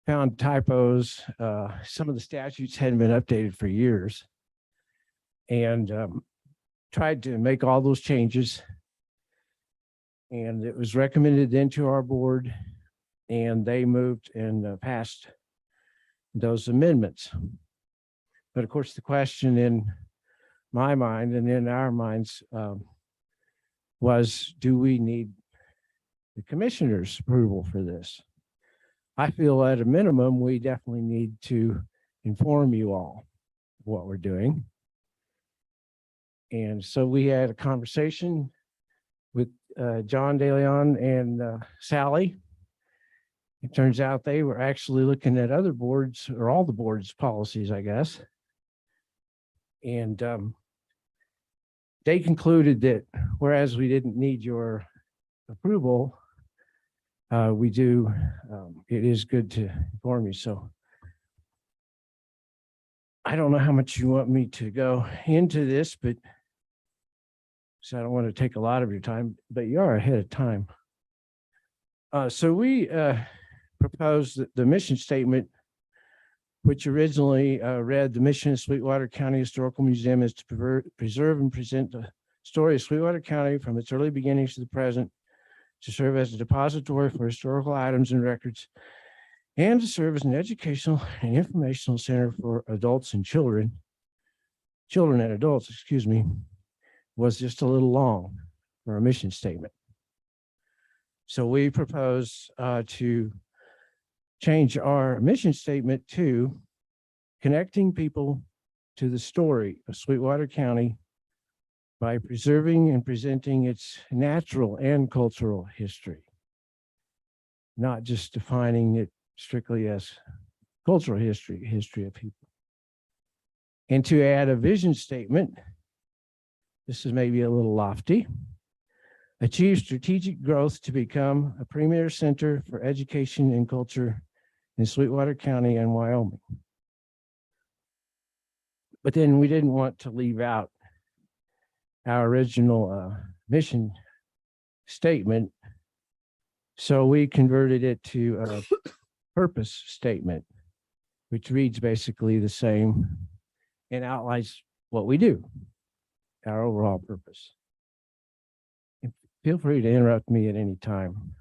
found typos. Some of the statutes hadn't been updated for years, and tried to make all those changes. And it was recommended then to our board, and they moved and passed those amendments. But of course, the question in my mind and in our minds was, do we need the commissioner's approval for this? I feel at a minimum, we definitely need to inform you all what we're doing. And so we had a conversation with John DeLeon and Sally. It turns out they were actually looking at other boards, or all the boards' policies, I guess. And they concluded that whereas we didn't need your approval, we do, it is good to inform you. So I don't know how much you want me to go into this, but so I don't want to take a lot of your time, but you are ahead of time. So we proposed that the mission statement, which originally read, the mission of Sweetwater County Historical Museum is to preserve and present the story of Sweetwater County from its early beginnings to the present, to serve as a depository for historical items and records, and to serve as an educational and informational center for adults and children and adults, excuse me, was just a little long for a mission statement. So we propose to change our mission statement to connecting people to the story of Sweetwater County by preserving and presenting its natural and cultural history, not just defining it strictly as cultural history of people. And to add a vision statement, this is maybe a little lofty, achieve strategic growth to become a premier center for education and culture in Sweetwater County and Wyoming. But then we didn't want to leave out our original mission statement, so we converted it to a purpose statement, which reads basically the same and outlines what we do, our overall purpose. And feel free to interrupt me at any time.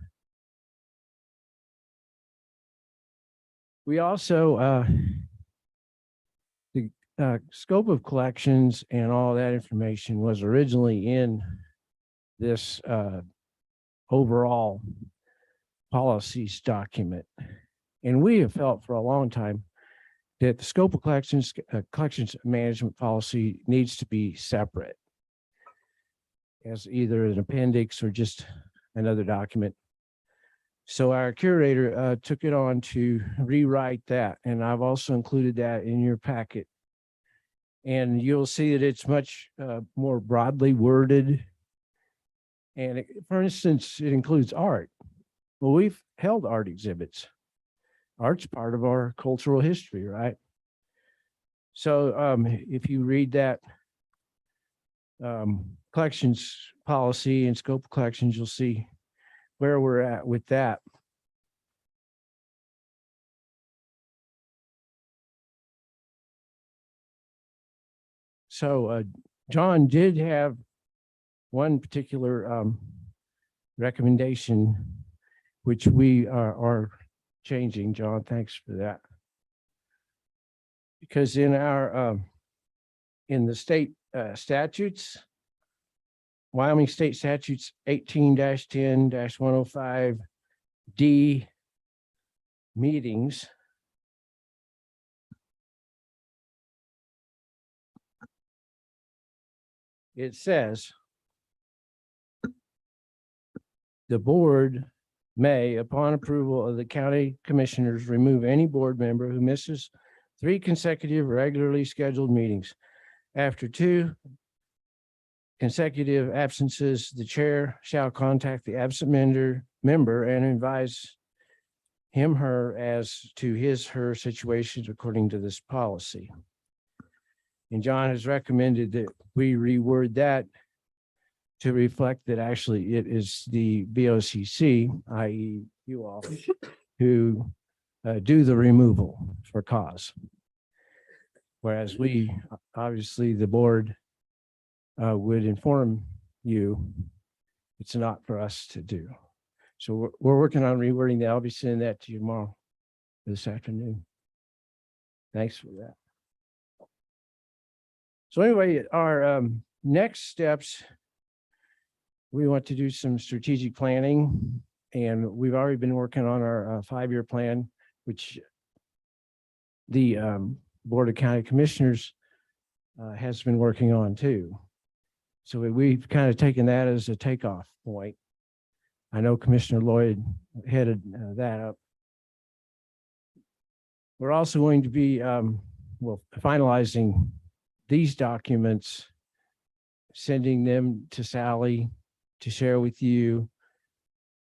We also scope of collections and all that information was originally in this overall policies document. And we have felt for a long time that the scope of collections management policy needs to be separate as either an appendix or just another document. So our curator took it on to rewrite that, and I've also included that in your packet. And you'll see that it's much more broadly worded. And for instance, it includes art. Well, we've held art exhibits. Art's part of our cultural history, right? So if you read that collections policy and scope of collections, you'll see where we're at with that. So John did have one particular recommendation, which we are changing. John, thanks for that. Because in our in the state statutes, Wyoming State Statutes 18-10-105D meetings, it says the board may, upon approval of the county commissioners, remove any board member who misses 3 consecutive regularly scheduled meetings. After 2 consecutive absences, the chair shall contact the absent member and advise him/her as to his/her situations according to this policy. And John has recommended that we reword that to reflect that actually it is the BOCC, i.e. you all, who do the removal for cause. Whereas we, obviously the board would inform you, it's not for us to do. So we're working on rewording that. I'll be sending that to you tomorrow, this afternoon. Thanks for that. So anyway, our next steps, we want to do some strategic planning, and we've already been working on our 5-year plan, which the Board of County Commissioners has been working on too. So we've kind of taken that as a takeoff point. I know Commissioner Lloyd headed that up. We're also going to be finalizing these documents, sending them to Sally to share with you.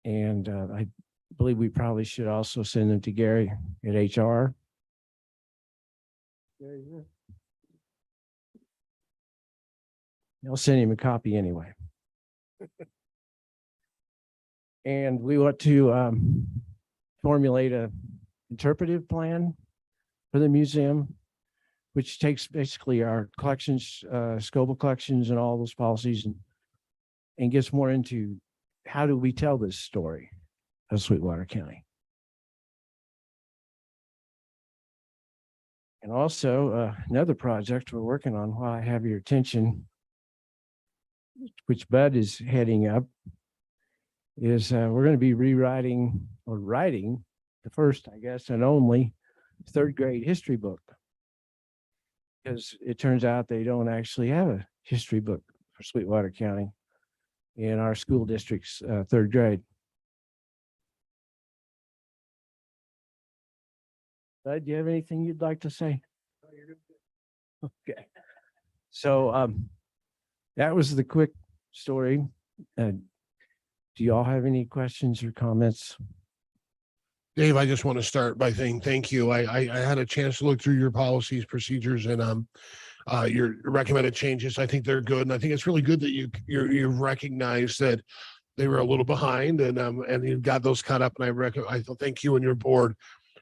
And I believe we probably should also send them to Gary at HR. I'll send him a copy anyway. And we want to formulate a interpretive plan for the museum, which takes basically our collections, scope of collections and all those policies and gets more into how do we tell this story of Sweetwater County. And also another project we're working on while I have your attention, which Bud is heading up, is we're going to be rewriting or writing the first, I guess, and only 3rd grade history book. Because it turns out they don't actually have a history book for Sweetwater County in our school district's 3rd grade. Bud, do you have anything you'd like to say? Okay. So that was the quick story. Do y'all have any questions or comments? Dave, I just want to start by saying thank you. I had a chance to look through your policies, procedures, and your recommended changes. I think they're good, and I think it's really good that you recognize that they were a little behind, and you got those caught up. And I thank you and your board.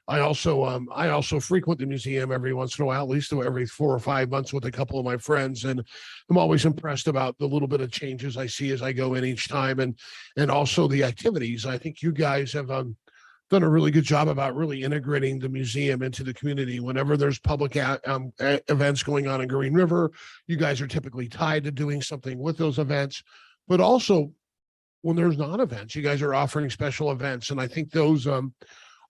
I also frequent the museum every once in a while, at least every 4 or 5 months with a couple of my friends, and I'm always impressed about the little bit of changes I see as I go in each time, and also the activities. I think you guys have done a really good job about really integrating the museum into the community. Whenever there's public events going on in Green River, you guys are typically tied to doing something with those events. But also when there's non-events, you guys are offering special events. And I think those are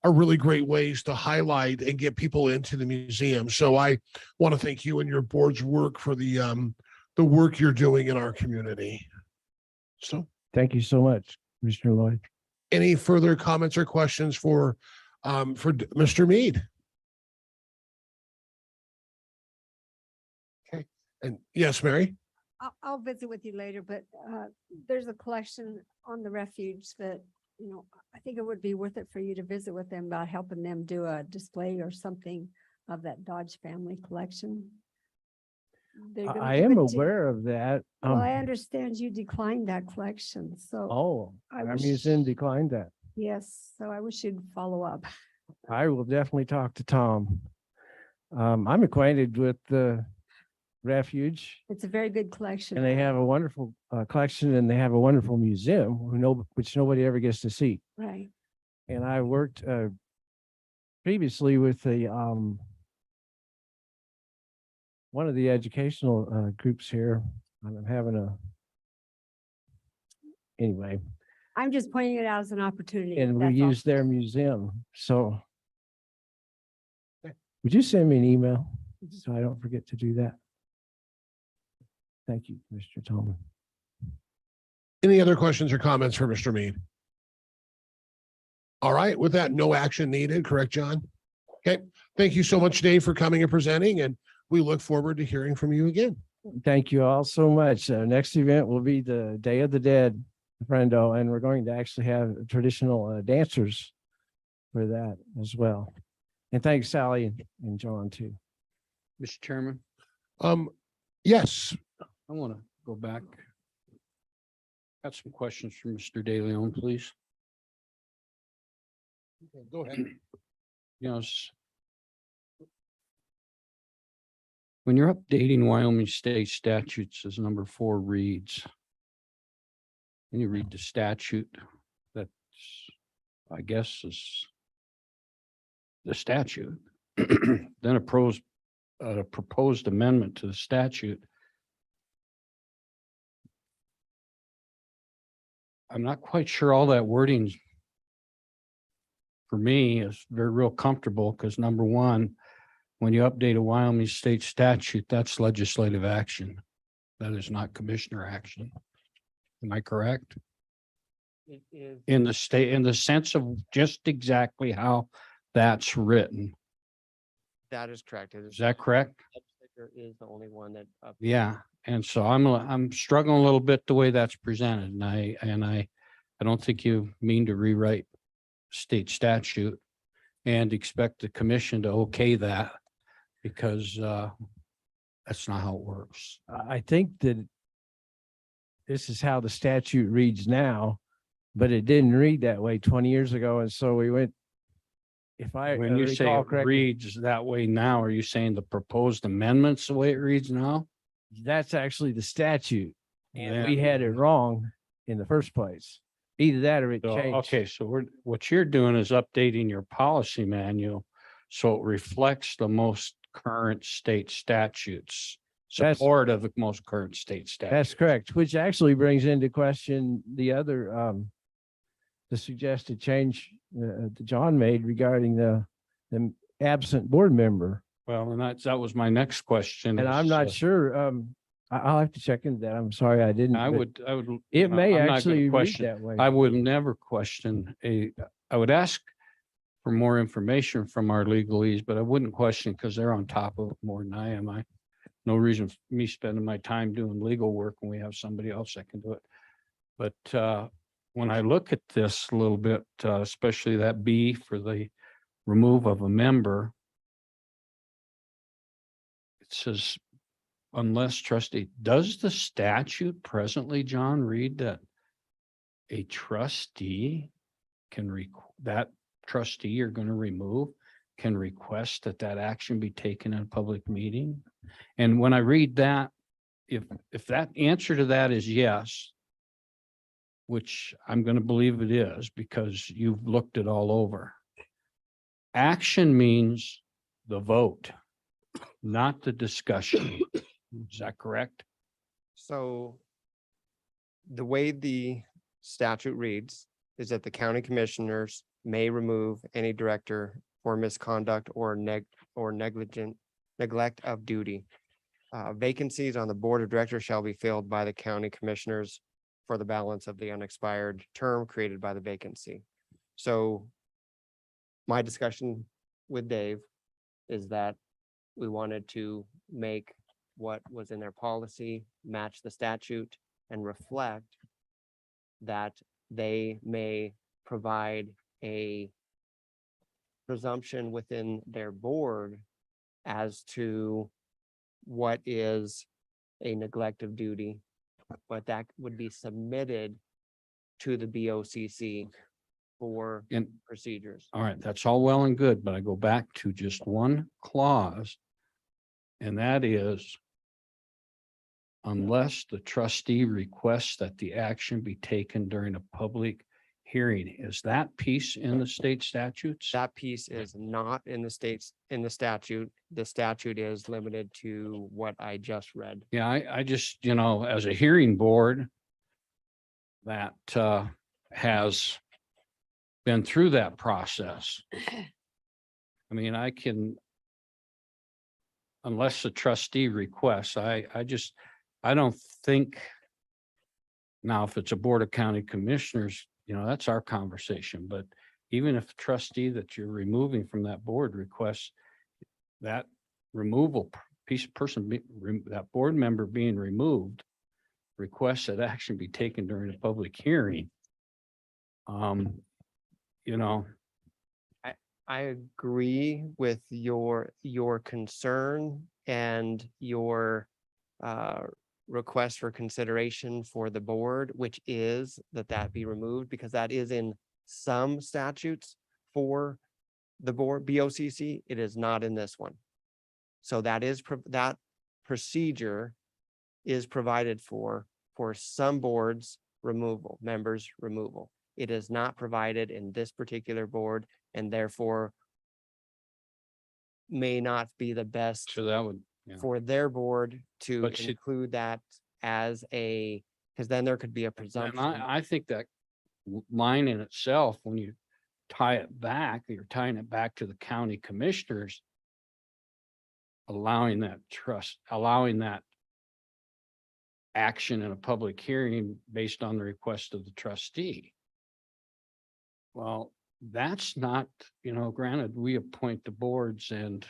really great ways to highlight and get people into the museum. So I want to thank you and your board's work for the work you're doing in our community. So Thank you so much, Commissioner Lloyd. any further comments or questions for Mr. Mead? Okay, and yes, Mary? I'll visit with you later, but there's a collection on the refuge that, you know, I think it would be worth it for you to visit with them about helping them do a display or something of that Dodge family collection. They're gonna I give am it to you. aware of that. Well, I understand you declined that collection, so Oh, I our wish- museum declined that. yes, so I wish you'd follow up. I will definitely talk to Tom. I'm acquainted with the refuge, It's a very good collection. and they have a wonderful collection, and they have a wonderful museum which nobody ever gets to see. Right. And I worked previously with the one of the educational groups here. I'm having anyway, I'm just pointing it out as an opportunity. and we that's all. use their museum. So would you send me an email so I don't forget to do that? Thank you, Mr. Tolman. Any other questions or comments for Mr. Mead? All right, with that, no action needed, correct, John? Okay, thank you so much, Dave, for coming and presenting, and we look forward to hearing from you again. Thank you all so much. Next event will be the Day of the Dead, friendo, and we're going to actually have traditional dancers for that as well. And thanks, Sally and John, too. Mr. Chairman, Yes, I want to go back. Got some questions for Mr. De Leon, please. go ahead. You know, when you're updating Wyoming state statutes, as number 4 reads, and you read the statute, that's, I guess, is the statute. Then a proposed amendment to the statute. I'm not quite sure all that wording for me is very real comfortable, because number 1, when you update a Wyoming state statute, that's legislative action. That is not commissioner action. Am I correct? It is. In the state, in the sense of just exactly how that's written. That is correct. Is that correct? Legislature is the only one that. Yeah, and so I'm struggling a little bit the way that's presented, and I don't think you mean to rewrite state statute and expect the commission to okay that, because that's not how it works. I think that this is how the statute reads now, but it didn't read that way 20 years ago. And so we went, if I When you say recall it correctly, reads that way now, are you saying the proposed amendments the way it reads now? that's actually the statute. And Yeah. we had it wrong in the first place. Either that or it So, changed. okay, so what you're doing is updating your policy manual so it reflects the most current state statutes, That's- support of the most current state statutes. That's correct, which actually brings into question the other, the suggested change that John made regarding the absent board member. Well, and that was my next question. And I'm is, not sure, I'll have to check into that. I'm sorry, I didn't. I but would. It may I'm not gonna actually read question. that way. I would never question I would ask for more information from our legalese, but I wouldn't question, because they're on top of it more than I am. No reason for me spending my time doing legal work when we have somebody else that can do it. But when I look at this a little bit, especially that B for the remove of a member, it says, unless trustee, does the statute presently, John, read that a trustee can that trustee you're going to remove can request that action be taken in a public meeting? And when I read that, if that answer to that is yes, which I'm going to believe it is because you've looked it all over. Action means the vote, not the discussion. Is that correct? So the way the statute reads is that the county commissioners may remove any director for misconduct or negligent neglect of duty. Vacancies on the board of directors shall be filled by the county commissioners for the balance of the unexpired term created by the vacancy. So my discussion with Dave is that we wanted to make what was in their policy match the statute and reflect that they may provide a presumption within their board as to what is a neglect of duty, but that would be submitted to the BOCC for And procedures. all right, that's all well and good, but I go back to just one clause. And that is unless the trustee requests that the action be taken during a public hearing. Is that piece in the state statutes? That piece is not in the states, in the statute. The statute is limited to what I just read. Yeah, I just, as a hearing board that has been through that process. I mean, I can, unless the trustee requests, I don't think. Now, if it's a board of county commissioners, that's our conversation, but even if the trustee that you're removing from that board requests that removal that board member being removed, requests that action be taken during a public hearing. I agree with your concern and your request for consideration for the board, which is that be removed, because that is in some statutes for the board BOCC. It is not in this one. So that procedure is provided for some boards removal, members removal. It is not provided in this particular board, and therefore may not be the best So that would, for their board to But should- include that as because then there could be a and presumption. I think that line in itself, when you tie it back, you're tying it back to the county commissioners, allowing that action in a public hearing based on the request of the trustee. Well, that's not, granted, we appoint the boards, and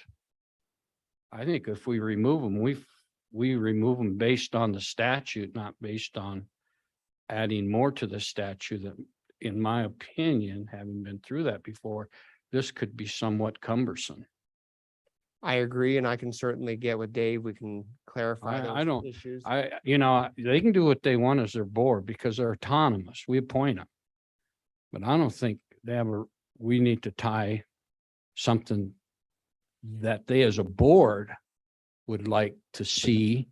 I think if we remove them, we remove them based on the statute, not based on adding more to the statute. That, in my opinion, having been through that before, this could be somewhat cumbersome. I agree, and I can certainly get with Dave. We can clarify I those don't- issues. They can do what they want as their board because they're autonomous. We appoint them. But I don't think we need to tie something that they as a board would like to see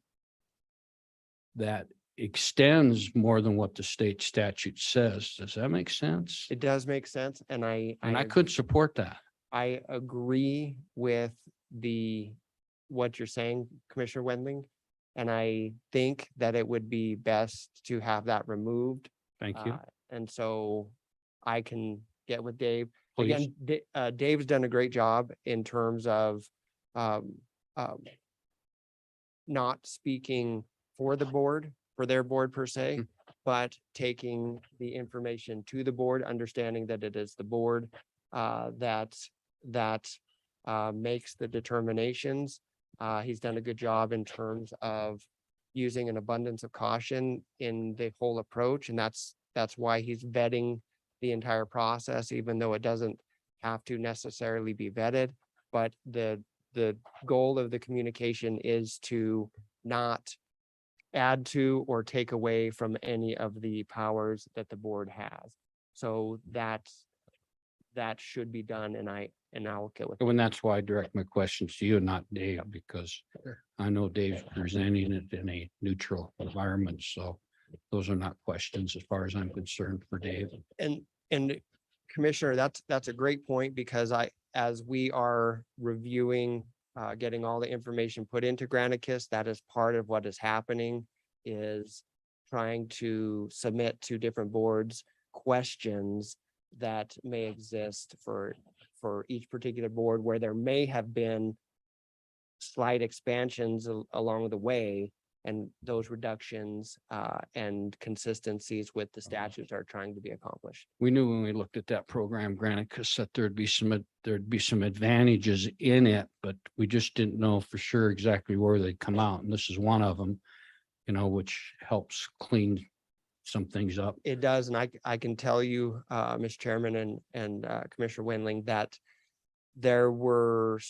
that extends more than what the state statute says. Does that make sense? It does make sense, and I could support that. I agree with what you're saying, Commissioner Wendling. And I think that it would be best to have that removed. Thank you. And so I can get with Dave. Please. Again, Dave's done a great job in terms of not speaking for the board, for their board per se, but taking the information to the board, understanding that it is the board that makes the determinations. He's done a good job in terms of using an abundance of caution in the whole approach, and that's why he's vetting the entire process, even though it doesn't have to necessarily be vetted. But the goal of the communication is to not add to or take away from any of the powers that the board has. So that should be done, and I'll get with. And that's why I direct my questions to you and not Dave, because I know Dave's presenting it in a neutral environment. So those are not questions as far as I'm concerned for Dave. And Commissioner, that's a great point because as we are reviewing, getting all the information put into Granicus, that is part of what is happening is trying to submit to different boards questions that may exist for each particular board where there may have been slight expansions along the way, and those reductions and consistencies with the statutes are trying to be accomplished. We knew when we looked at that program, Granicus, that there'd be some advantages in it, but we just didn't know for sure exactly where they'd come out. And this is one of them, you know, which helps clean some things up. It does, and I can tell you, Mr. Chairman and Commissioner Wendling, that there were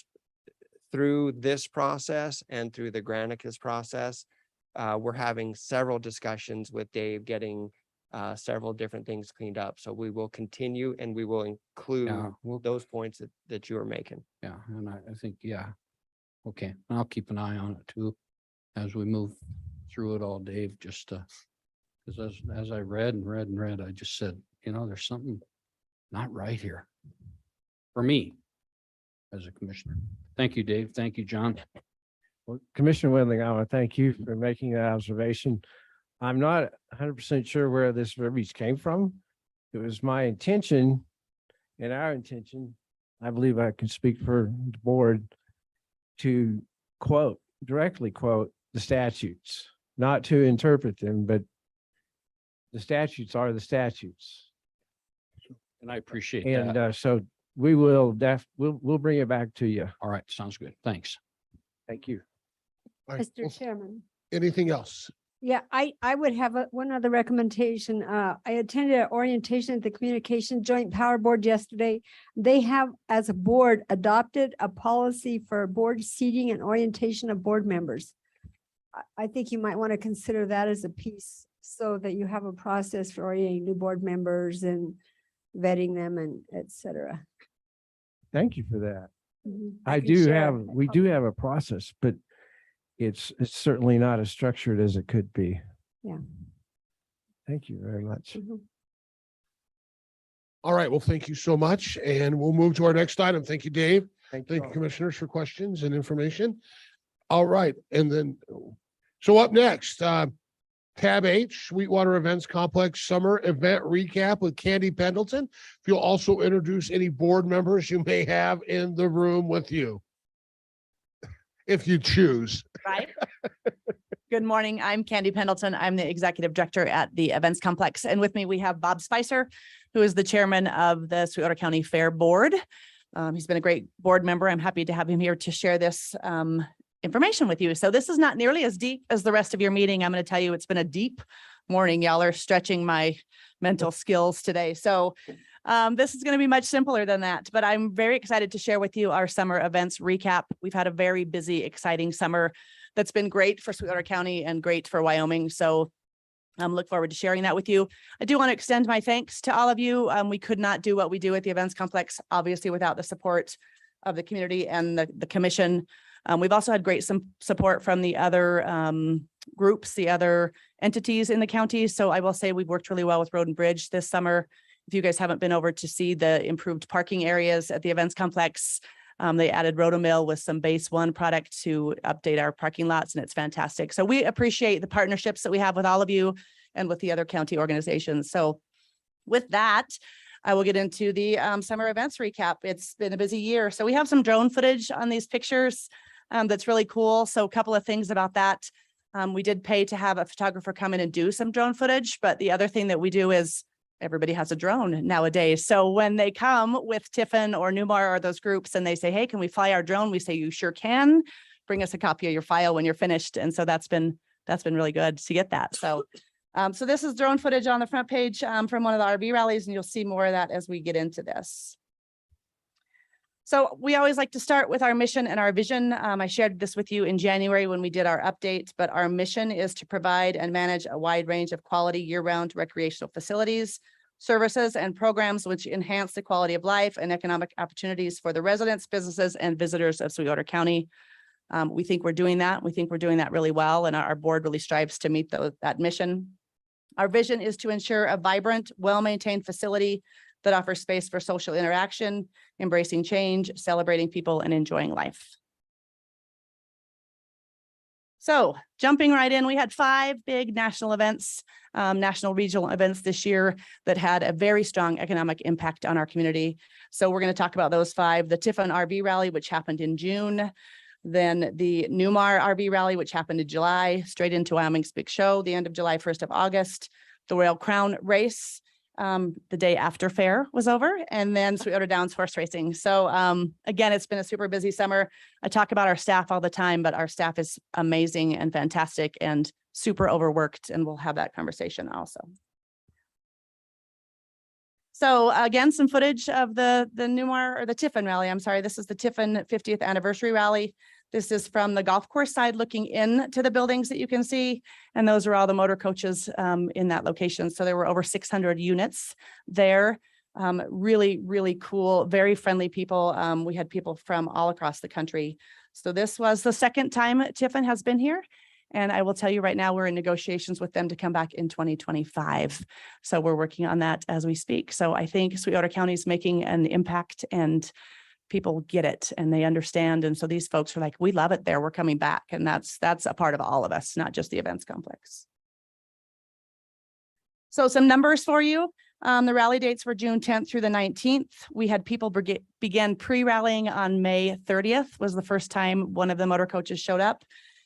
through this process and through the Granicus process, we're having several discussions with Dave, getting several different things cleaned up. So we will continue and we will include those points that you are making. Yeah, and I think, yeah. Okay, I'll keep an eye on it too, as we move through it all, Dave, just because as I read, I just said, you know, there's something not right here for me as a commissioner. Thank you, Dave. Thank you, John. Well, Commissioner Wendling, I want to thank you for making that observation. I'm not 100% sure where this verbiage came from. It was my intention and our intention, I believe I can speak for the board, to directly quote the statutes, not to interpret them, but the statutes are the statutes. And I appreciate And that. so we will we'll bring it back to you. All right, sounds good. Thanks. Thank you. All right. Mr. Chairman. Anything else? Yeah, I would have one other recommendation. I attended an orientation at the Communication Joint Power Board yesterday. They have, as a board, adopted a policy for board seating and orientation of board members. I think you might want to consider that as a piece so that you have a process for orienting new board members and vetting them and et cetera. Thank you for that. I we can do have a process, but it's certainly not as structured as it could be. Yeah. Thank you very much. All right. Well, thank you so much. And we'll move to our next item. Thank you, Dave. Thank Thank you, commissioners, for questions and information. All right. And then, so up next, tab H, Sweetwater Events Complex Summer Event Recap with Candy Pendleton. If you'll also introduce any board members you may have in the room with you, if you choose. Right. Good morning. I'm Candy Pendleton. I'm the executive director at the Events Complex. And with me, we have Bob Spicer, who is the chairman of the Sweetwater County Fair Board. He's been a great board member. I'm happy to have him here to share this information with you. So this is not nearly as deep as the rest of your meeting. I'm going to tell you it's been a deep morning. Y'all are stretching my mental skills today. So this is going to be much simpler than that, but I'm very excited to share with you our summer events recap. We've had a very busy, exciting summer that's been great for Sweetwater County and great for Wyoming. So look forward to sharing that with you. I do want to extend my thanks to all of you. We could not do what we do at the Events Complex, obviously, without the support of the community and the commission. We've also had great support from the other groups, the other entities in the county. So I will say we've worked really well with Road and Bridge this summer. If you guys haven't been over to see the improved parking areas at the Events Complex, they added Rotomill with some base one product to update our parking lots, and it's fantastic. So we appreciate the partnerships that we have with all of you and with the other county organizations. So with that, I will get into the summer events recap. It's been a busy year. So we have some drone footage on these pictures that's really cool. So a couple of things about that. We did pay to have a photographer come in and do some drone footage, but the other thing that we do is everybody has a drone nowadays. So when they come with Tiffin or Newmar or those groups and they say, hey, can we fly our drone? We say, you sure can. Bring us a copy of your file when you're finished. And so that's been really good to get that. So so this is drone footage on the front page from one of the RV rallies, and you'll see more of that as we get into this. So we always like to start with our mission and our vision. I shared this with you in January when we did our update, but our mission is to provide and manage a wide range of quality year-round recreational facilities, services, and programs which enhance the quality of life and economic opportunities for the residents, businesses, and visitors of Sweetwater County. We think we're doing that. We think we're doing that really well, and our board really strives to meet that mission. Our vision is to ensure a vibrant, well-maintained facility that offers space for social interaction, embracing change, celebrating people, and enjoying life. So jumping right in, we had 5 big national events, national regional events this year that had a very strong economic impact on our community. So we're going to talk about those 5, the Tiffin RV Rally, which happened in June, then the Newmar RV Rally, which happened in July, straight into Wyoming's big show, the end of July, 1st of August, the Royal Crown Race, the day after fair was over, and then Sweetwater Downs horse racing. So again, it's been a super busy summer. I talk about our staff all the time, but our staff is amazing and fantastic and super overworked, and we'll have that conversation also. So again, some footage of the Newmar or the Tiffin Rally. I'm sorry, this is the Tiffin 50th anniversary rally. This is from the golf course side looking into the buildings that you can see. And those are all the motor coaches in that location. So there were over 600 units there. Really, really cool, very friendly people. We had people from all across the country. So this was the second time Tiffin has been here. And I will tell you right now, we're in negotiations with them to come back in 2025. So we're working on that as we speak. So I think Sweetwater County is making an impact, and people get it and they understand. And so these folks are like, we love it there. We're coming back. And that's a part of all of us, not just the events complex. So some numbers for you. The rally dates were June 10th through the 19th. We had people begin pre-rallying on May 30th was the first time one of the motor coaches showed up,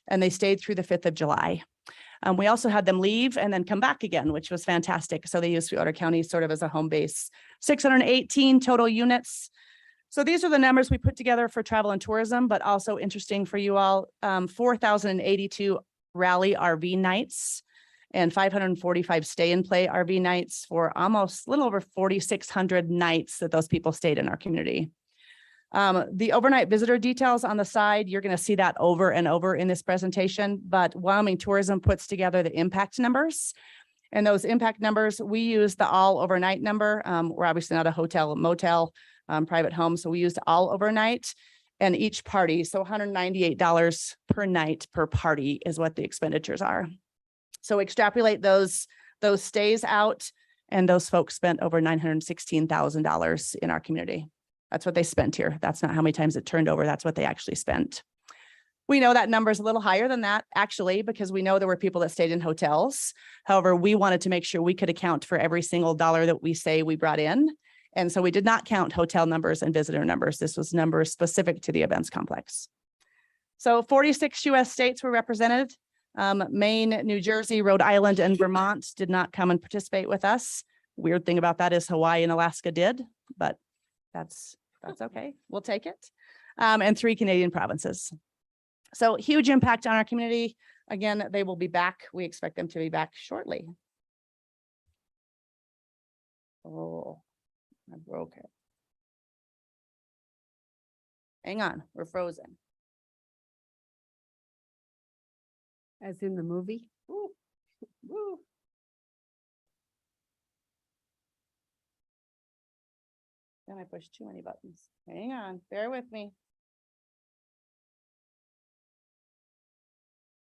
and they stayed through the 5th of July. We also had them leave and then come back again, which was fantastic. So they used Sweetwater County sort of as a home base. 618 total units. So these are the numbers we put together for travel and tourism, but also interesting for you all, 4,082 rally RV nights and 545 stay and play RV nights for almost a little over 4,600 nights that those people stayed in our community. The overnight visitor details on the side, you're going to see that over and over in this presentation, but Wyoming Tourism puts together the impact numbers. And those impact numbers, we use the all overnight number. We're obviously not a hotel, motel, private home. So we used all overnight, and each party. So $198 per night per party is what the expenditures are. So extrapolate those stays out, and those folks spent over $916,000 in our community. That's what they spent here. That's not how many times it turned over. That's what they actually spent. We know that number is a little higher than that, actually, because we know there were people that stayed in hotels. However, we wanted to make sure we could account for every single dollar that we say we brought in. And so we did not count hotel numbers and visitor numbers. This was numbers specific to the events complex. So 46 US states were represented. Maine, New Jersey, Rhode Island, and Vermont did not come and participate with us. Weird thing about that is Hawaii and Alaska did, but that's okay. We'll take it. And 3 Canadian provinces. So huge impact on our community. Again, they will be back. We expect them to be back shortly. Oh, I broke it. Hang on, we're frozen. As in the movie? Woo. Woo. Then I pushed too many buttons. Hang on, bear with me.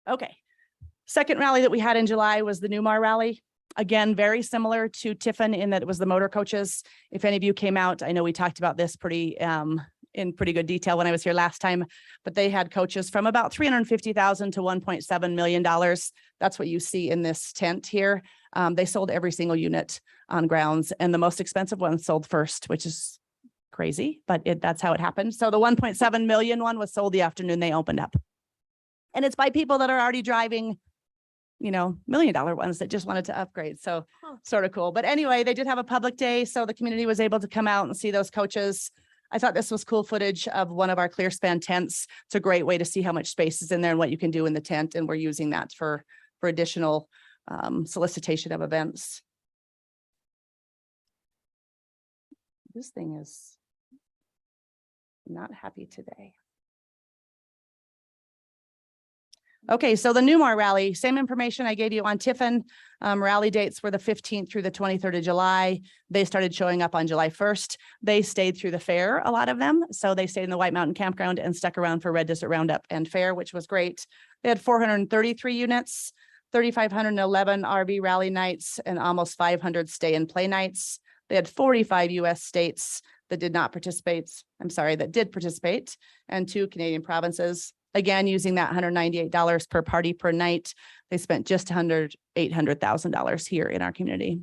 Okay. Second rally that we had in July was the Newmar Rally. Again, very similar to Tiffin in that it was the motor coaches. If any of you came out, I know we talked about this in pretty good detail when I was here last time, but they had coaches from about $350,000 to $1.7 million. That's what you see in this tent here. They sold every single unit on grounds, and the most expensive one sold first, which is crazy, but that's how it happened. So the 1.7 million one was sold the afternoon they opened up. And it's by people that are already driving, $1 million ones that just wanted to upgrade. So sort of cool. But anyway, they did have a public day, so the community was able to come out and see those coaches. I thought this was cool footage of one of our clear span tents. It's a great way to see how much space is in there and what you can do in the tent. And we're using that for additional solicitation of events. This thing is not happy today. Okay, so the Newmar Rally, same information I gave you on Tiffin. Rally dates were the 15th through the 23rd of July. They started showing up on July 1st. They stayed through the fair, a lot of them. So they stayed in the White Mountain Campground and stuck around for Red Desert Roundup and Fair, which was great. They had 433 units. 3,511 RV rally nights, and almost 500 stay and play nights. They had 45 US states that did not participate. That did participate, and 2 Canadian provinces. Again, using that $198 per party per night, they spent just $800,000 here in our community.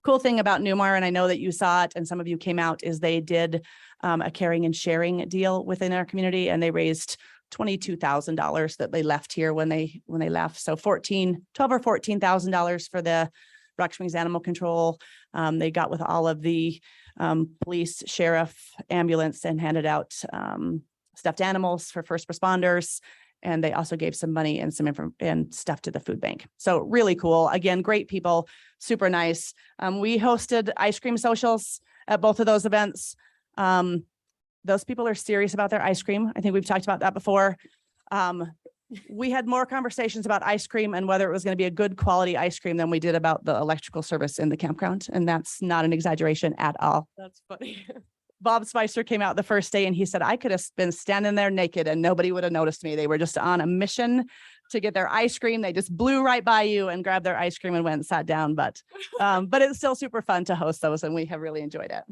Cool thing about Newmar, and I know that you saw it and some of you came out, is they did a caring and sharing deal within our community, and they raised $22,000 that they left here when they left. So $12,000 or $14,000 for the Rock Springs Animal Control. They got with all of the police, sheriff, ambulance, and handed out stuffed animals for first responders. And they also gave some money and and stuff to the food bank. So really cool. Again, great people, super nice. We hosted ice cream socials at both of those events. Those people are serious about their ice cream. I think we've talked about that before. We had more conversations about ice cream and whether it was going to be a good quality ice cream than we did about the electrical service in the campground. And that's not an exaggeration at all. That's funny. Bob Spicer came out the first day and he said, I could have been standing there naked and nobody would have noticed me. They were just on a mission to get their ice cream. They just blew right by you and grabbed their ice cream and went and sat down. But it's still super fun to host those, and we have really enjoyed it.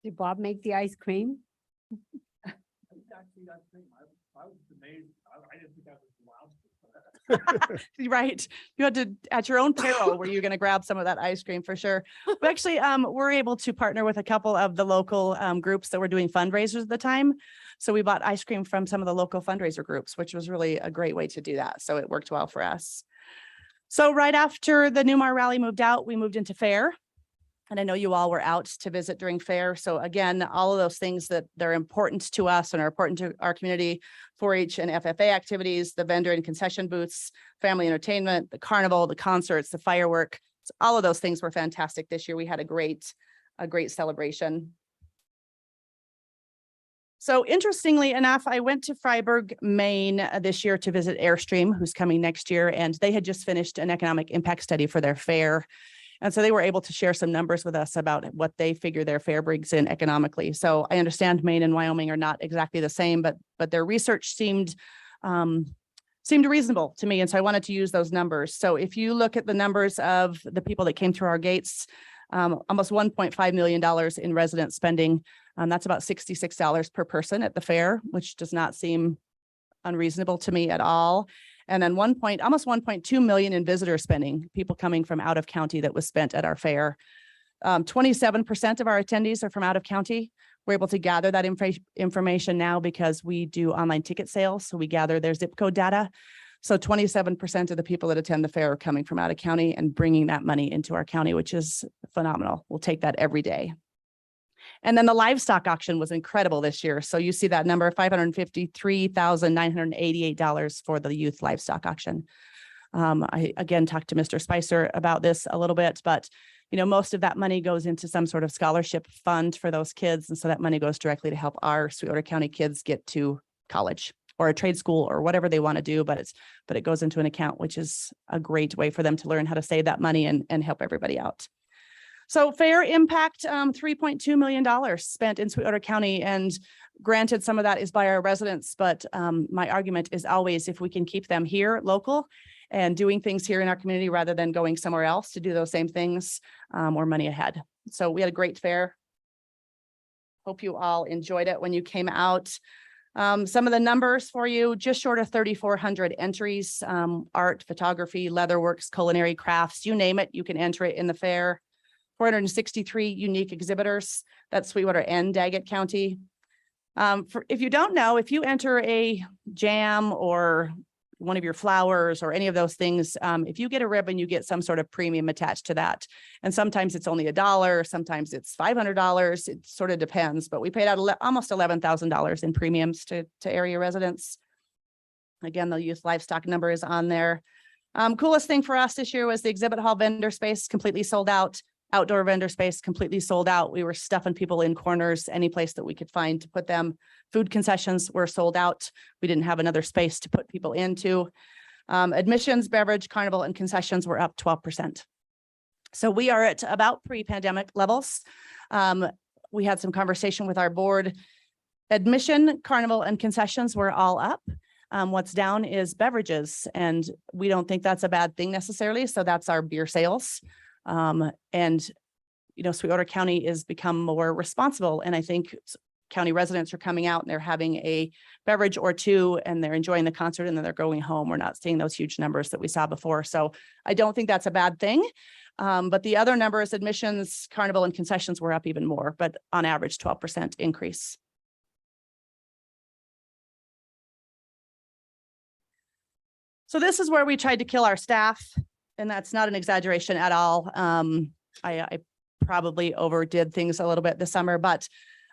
Did Bob make the ice cream? Right. You had to, at your own peril, were you going to grab some of that ice cream for sure? But actually, we're able to partner with a couple of the local groups that were doing fundraisers at the time. So we bought ice cream from some of the local fundraiser groups, which was really a great way to do that. So it worked well for us. So right after the Newmar Rally moved out, we moved into fair. And I know you all were out to visit during fair. So again, all of those things that they're important to us and are important to our community, 4-H and FFA activities, the vendor and concession booths, family entertainment, the carnival, the concerts, the firework. So all of those things were fantastic this year. We had a great celebration. So interestingly enough, I went to Freiburg, Maine this year to visit Airstream, who's coming next year, and they had just finished an economic impact study for their fair. And so they were able to share some numbers with us about what they figure their fair brings in economically. So I understand Maine and Wyoming are not exactly the same, but their research seemed reasonable to me. And so I wanted to use those numbers. So if you look at the numbers of the people that came through our gates, almost $1.5 million in resident spending. That's about $66 per person at the fair, which does not seem unreasonable to me at all. And then almost 1.2 million in visitor spending, people coming from out of county that was spent at our fair. 27% of our attendees are from out of county. We're able to gather that information now because we do online ticket sales. So we gather their zip code data. So 27% of the people that attend the fair are coming from out of county and bringing that money into our county, which is phenomenal. We'll take that every day. And then the livestock auction was incredible this year. So you see that number, $553,988 for the youth livestock auction. I again talked to Mr. Spicer about this a little bit, but most of that money goes into some sort of scholarship fund for those kids. And so that money goes directly to help our Sweetwater County kids get to college or a trade school or whatever they want to do. But it goes into an account, which is a great way for them to learn how to save that money and help everybody out. So fair impact, $3.2 million spent in Sweetwater County, and granted, some of that is by our residents, but my argument is always if we can keep them here local and doing things here in our community rather than going somewhere else to do those same things, more money ahead. So we had a great fair. Hope you all enjoyed it when you came out. Some of the numbers for you, just short of 3,400 entries, art, photography, leatherworks, culinary crafts, you name it, you can enter it in the fair. 463 unique exhibitors. That's Sweetwater and Daggett County. If you don't know, if you enter a jam or one of your flowers or any of those things, if you get a ribbon, you get some sort of premium attached to that. And sometimes it's only $1, sometimes it's $500. It sort of depends, but we paid out almost $11,000 in premiums to area residents. Again, the youth livestock number is on there. Coolest thing for us this year was the exhibit hall vendor space completely sold out. Outdoor vendor space completely sold out. We were stuffing people in corners, any place that we could find to put them. Food concessions were sold out. We didn't have another space to put people into. Admissions, beverage, carnival, and concessions were up 12%. So we are at about pre-pandemic levels. We had some conversation with our board. Admission, carnival, and concessions were all up. What's down is beverages, and we don't think that's a bad thing necessarily. So that's our beer sales. And, you know, Sweetwater County is become more responsible. And I think county residents are coming out and they're having a beverage or two and they're enjoying the concert and then they're going home. We're not seeing those huge numbers that we saw before. So I don't think that's a bad thing. But the other numbers, admissions, carnival and concessions were up even more, but on average 12% increase. So this is where we tried to kill our staff, and that's not an exaggeration at all. I probably overdid things a little bit this summer, but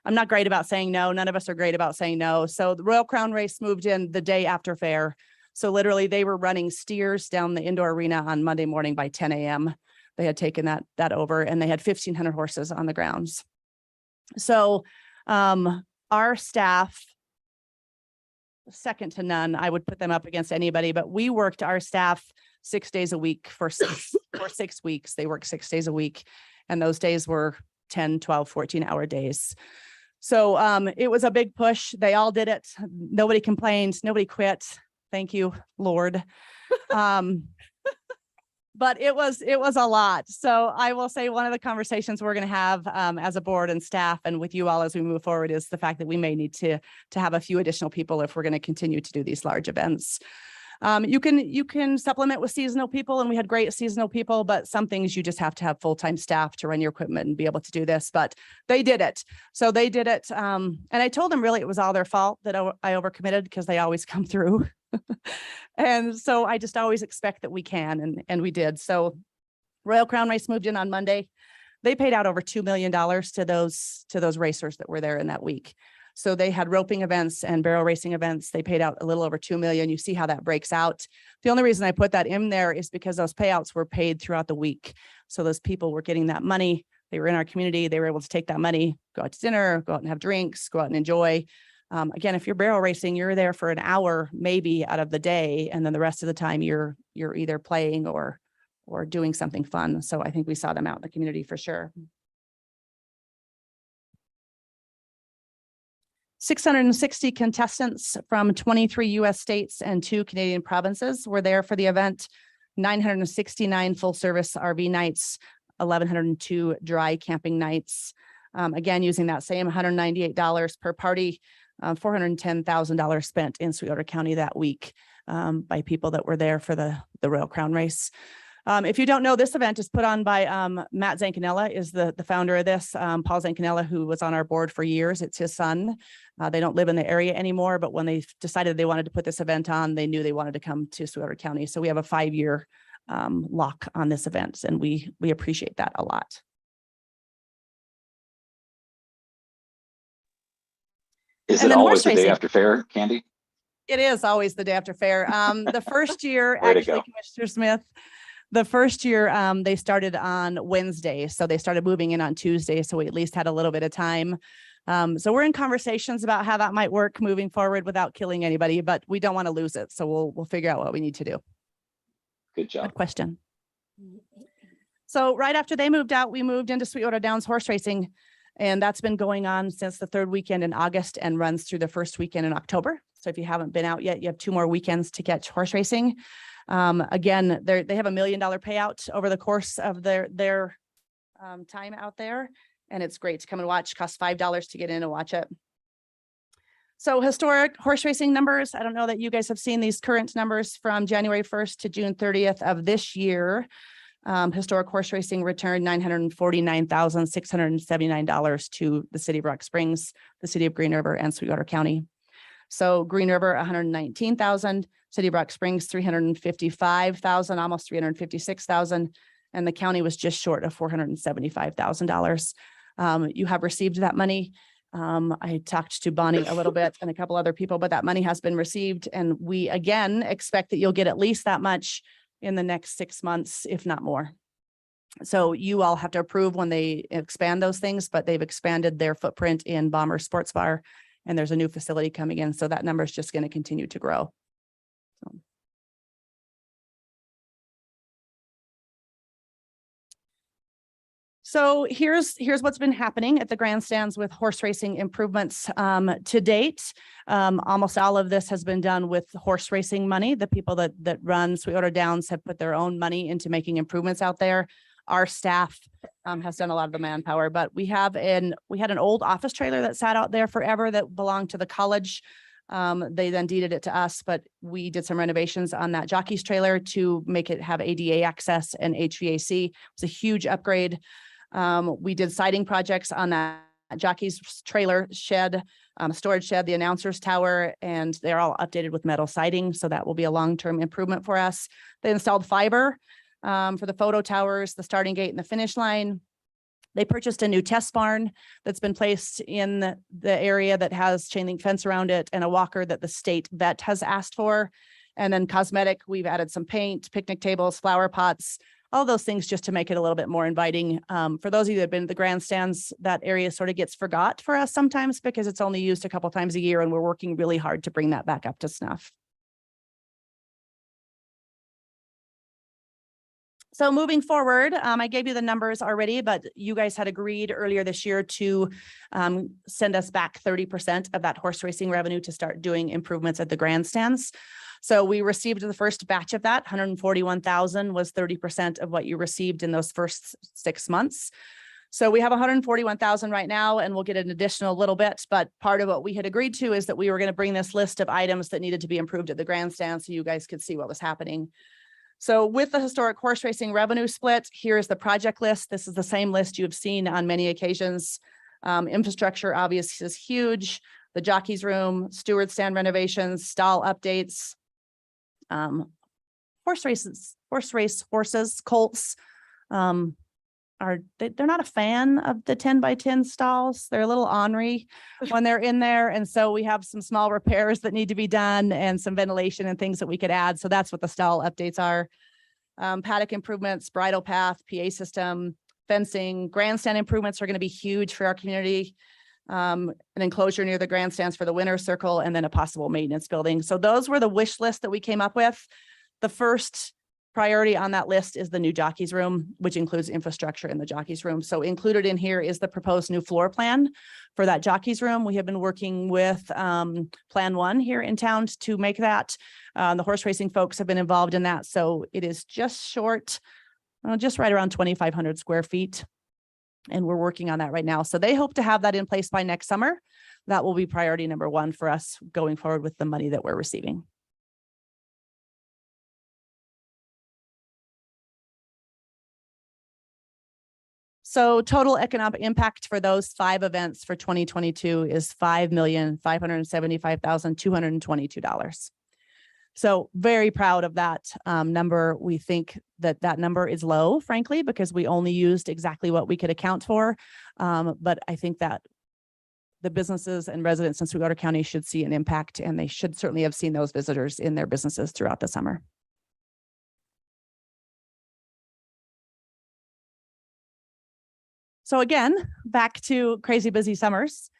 I'm not great about saying no. None of us are great about saying no. So the Royal Crown race moved in the day after fair. So literally they were running steers down the indoor arena on Monday morning by 10 a.m. They had taken that over, and they had 1,500 horses on the grounds. So our staff, second to none, I would put them up against anybody, but we worked our staff 6 days a week for 6 weeks. They worked 6 days a week, and those days were 10, 12, 14-hour days. So it was a big push. They all did it. Nobody complained. Nobody quit. Thank you, Lord. But it was a lot. So I will say one of the conversations we're going to have as a board and staff and with you all as we move forward is the fact that we may need to have a few additional people if we're going to continue to do these large events. You can supplement with seasonal people, and we had great seasonal people, but some things you just have to have full-time staff to run your equipment and be able to do this, but they did it. So they did it. And I told them really it was all their fault that I overcommitted because they always come through. And so I just always expect that we can, and we did. So Royal Crown race moved in on Monday. They paid out over $2 million to those racers that were there in that week. So they had roping events and barrel racing events. They paid out a little over $2 million. You see how that breaks out. The only reason I put that in there is because those payouts were paid throughout the week. So those people were getting that money. They were in our community. They were able to take that money, go out to dinner, go out and have drinks, go out and enjoy. Again, if you're barrel racing, you're there for an hour, maybe out of the day. And then the rest of the time you're either playing or doing something fun. So I think we saw them out in the community for sure. 660 contestants from 23 U.S. states and 2 Canadian provinces were there for the event. 969 full service RV nights, 1,102 dry camping nights. Again, using that same $198 per party, $410,000 spent in Sweetwater County that week by people that were there for the Royal Crown race. If you don't know, this event is put on by Matt Zancanella, is the founder of this. Paul Zancanella, who was on our board for years. It's his son. They don't live in the area anymore, but when they decided they wanted to put this event on, they knew they wanted to come to Sweetwater County. So we have a 5-year lock on this event, and we appreciate that a lot. Is it always the day after fair, Candy? It is always the day after fair. The first year, Way to actually, go. Commissioner Smith, the first year they started on Wednesday. So they started moving in on Tuesday. So we at least had a little bit of time. So we're in conversations about how that might work moving forward without killing anybody, but we don't want to lose it. So we'll figure out what we need to do. Good job. Good question. So right after they moved out, we moved into Sweetwater Downs horse racing. And that's been going on since the 3rd weekend in August and runs through the 1st weekend in October. So if you haven't been out yet, you have 2 more weekends to catch horse racing. Again, they have $1 million payout over the course of their time out there. And it's great to come and watch. Costs $5 to get in and watch it. So historic horse racing numbers. I don't know that you guys have seen these current numbers from January 1st to June 30th of this year. Historic horse racing returned $949,679 to the city of Rock Springs, the city of Green River, and Sweetwater County. So Green River, $119,000, city of Rock Springs, $355,000, almost $356,000, and the county was just short of $475,000. You have received that money. I talked to Bonnie a little bit and a couple other people, but that money has been received, and we again expect that you'll get at least that much in the next 6 months, if not more. So you all have to approve when they expand those things, but they've expanded their footprint in Bomber Sports Bar, and there's a new facility coming in. So that number is just going to continue to grow. So here's what's been happening at the grandstands with horse racing improvements to date. Almost all of this has been done with horse racing money. The people that run Sweetwater Downs have put their own money into making improvements out there. Our staff has done a lot of the manpower, but we had an old office trailer that sat out there forever that belonged to the college. They then deeded it to us, but we did some renovations on that Jockeys trailer to make it have ADA access and HVAC. It was a huge upgrade. We did siding projects on that Jockeys trailer shed, storage shed, the announcers tower, and they're all updated with metal siding. So that will be a long-term improvement for us. They installed fiber for the photo towers, the starting gate and the finish line. They purchased a new test barn that's been placed in the area that has chain link fence around it and a walker that the state vet has asked for. And then cosmetic, we've added some paint, picnic tables, flower pots, all those things just to make it a little bit more inviting. For those of you that have been to the grandstands, that area sort of gets forgot for us sometimes because it's only used a couple times a year and we're working really hard to bring that back up to snuff. So moving forward, I gave you the numbers already, but you guys had agreed earlier this year to send us back 30% of that horse racing revenue to start doing improvements at the grandstands. So we received the first batch of that. 141,000 was 30% of what you received in those first 6 months. So we have 141,000 right now, and we'll get an additional little bit. But part of what we had agreed to is that we were going to bring this list of items that needed to be improved at the grandstand so you guys could see what was happening. So with the historic horse racing revenue split, here's the project list. This is the same list you have seen on many occasions. Infrastructure obviously is huge. The Jockeys Room, steward stand renovations, stall updates, horses, colts. They're not a fan of the 10x10 stalls. They're a little ornery when they're in there. And so we have some small repairs that need to be done and some ventilation and things that we could add. So that's what the stall updates are. Paddock improvements, bridle path, PA system, fencing, grandstand improvements are going to be huge for our community. An enclosure near the grandstands for the winner's circle, and then a possible maintenance building. So those were the wish list that we came up with. The first priority on that list is the new Jockeys Room, which includes infrastructure in the Jockeys Room. So included in here is the proposed new floor plan for that Jockeys Room. We have been working with Plan 1 here in town to make that. The horse racing folks have been involved in that. So it is just short, just right around 2,500 square feet. And we're working on that right now. So they hope to have that in place by next summer. That will be priority number 1 for us going forward with the money that we're receiving. So total economic impact for those 5 events for 2022 is $5,575,222. So very proud of that number. We think that that number is low, frankly, because we only used exactly what we could account for. But I think that the businesses and residents in Sweetwater County should see an impact, and they should certainly have seen those visitors in their businesses throughout the summer. So again, back to crazy busy summers.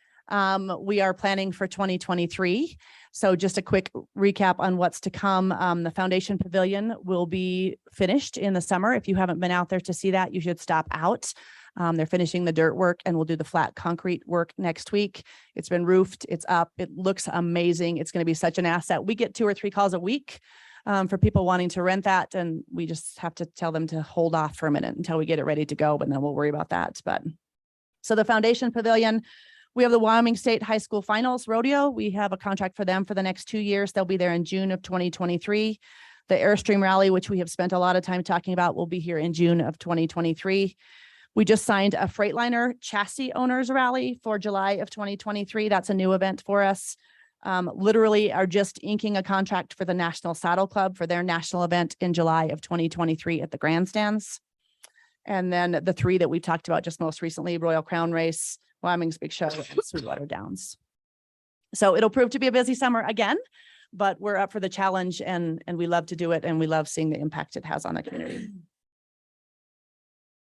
We are planning for 2023. So just a quick recap on what's to come. The Foundation Pavilion will be finished in the summer. If you haven't been out there to see that, you should stop out. They're finishing the dirt work, and we'll do the flat concrete work next week. It's been roofed, it's up, it looks amazing. It's going to be such an asset. We get 2 or 3 calls a week for people wanting to rent that, and we just have to tell them to hold off for a minute until we get it ready to go, but then we'll worry about that. But so the Foundation Pavilion, we have the Wyoming State High School Finals Rodeo. We have a contract for them for the next 2 years. They'll be there in June of 2023. The Airstream Rally, which we have spent a lot of time talking about, will be here in June of 2023. We just signed a Freightliner Chassis Owners Rally for July of 2023. That's a new event for us. Literally are just inking a contract for the National Saddle Club for their national event in July of 2023 at the grandstands. And then the 3 that we talked about just most recently, Royal Crown Race, Wyoming's Big Show, and Sweetwater Downs. So it'll prove to be a busy summer again, but we're up for the challenge, and we love to do it, and we love seeing the impact it has on the community.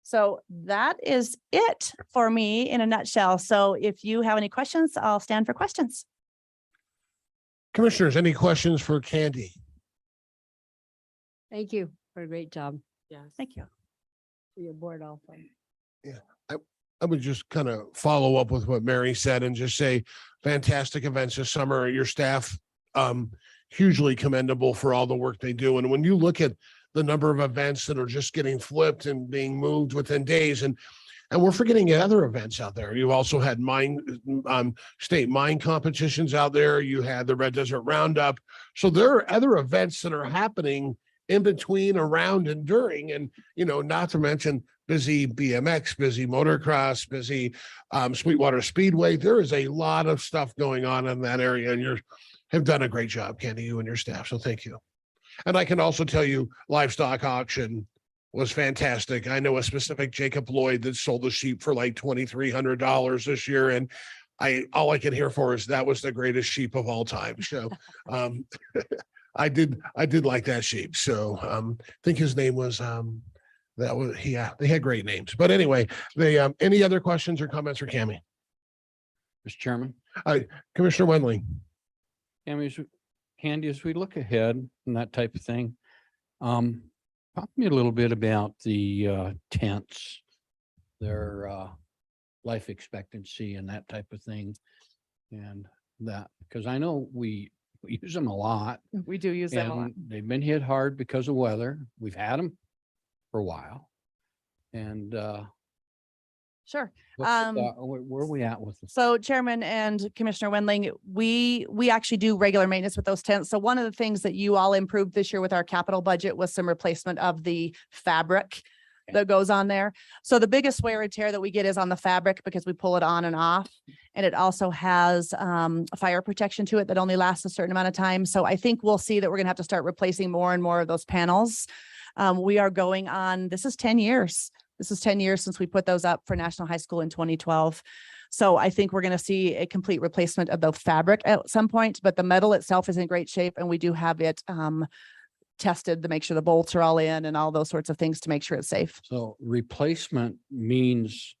So that is it for me in a nutshell. So if you have any questions, I'll stand for questions. Commissioners, any questions for Candy? Thank you for a great job. Yes. Thank you. For your board also. I would just kind of follow up with what Mary said and just say fantastic events this summer. Your staff, hugely commendable for all the work they do. And when you look at the number of events that are just getting flipped and being moved within days, and we're forgetting other events out there. You also had state mine competitions out there. You had the Red Desert Roundup. So there are other events that are happening in between, around, and during, and, not to mention busy BMX, busy motocross, busy Sweetwater Speedway. There is a lot of stuff going on in that area, and you have done a great job, Candy, you and your staff. So thank you. And I can also tell you, Livestock Auction was fantastic. I know a specific Jacob Lloyd that sold the sheep for like $2,300 this year, and all I can hear for is that was the greatest sheep of all time. So I did like that sheep. So I think his name was they had great names. But anyway, any other questions or comments for Cammie? Mr. Chairman. Commissioner Wendling. Candy, as we look ahead and that type of thing, talk to me a little bit about the tents, their life expectancy and that type of thing. And that, because I know we use them a lot. We do use them a lot. And they've been hit hard because of weather. We've had them for a while. And Sure. where are we at with this? So Chairman and Commissioner Wendling, we actually do regular maintenance with those tents. So one of the things that you all improved this year with our capital budget was some replacement of the fabric that goes on there. So the biggest wear and tear that we get is on the fabric because we pull it on and off. And it also has a fire protection to it that only lasts a certain amount of time. So I think we'll see that we're gonna have to start replacing more and more of those panels. We are going on, this is 10 years. This is 10 years since we put those up for National High School in 2012. So I think we're going to see a complete replacement of the fabric at some point, but the metal itself is in great shape and we do have it tested to make sure the bolts are all in and all those sorts of things to make sure it's safe. So replacement means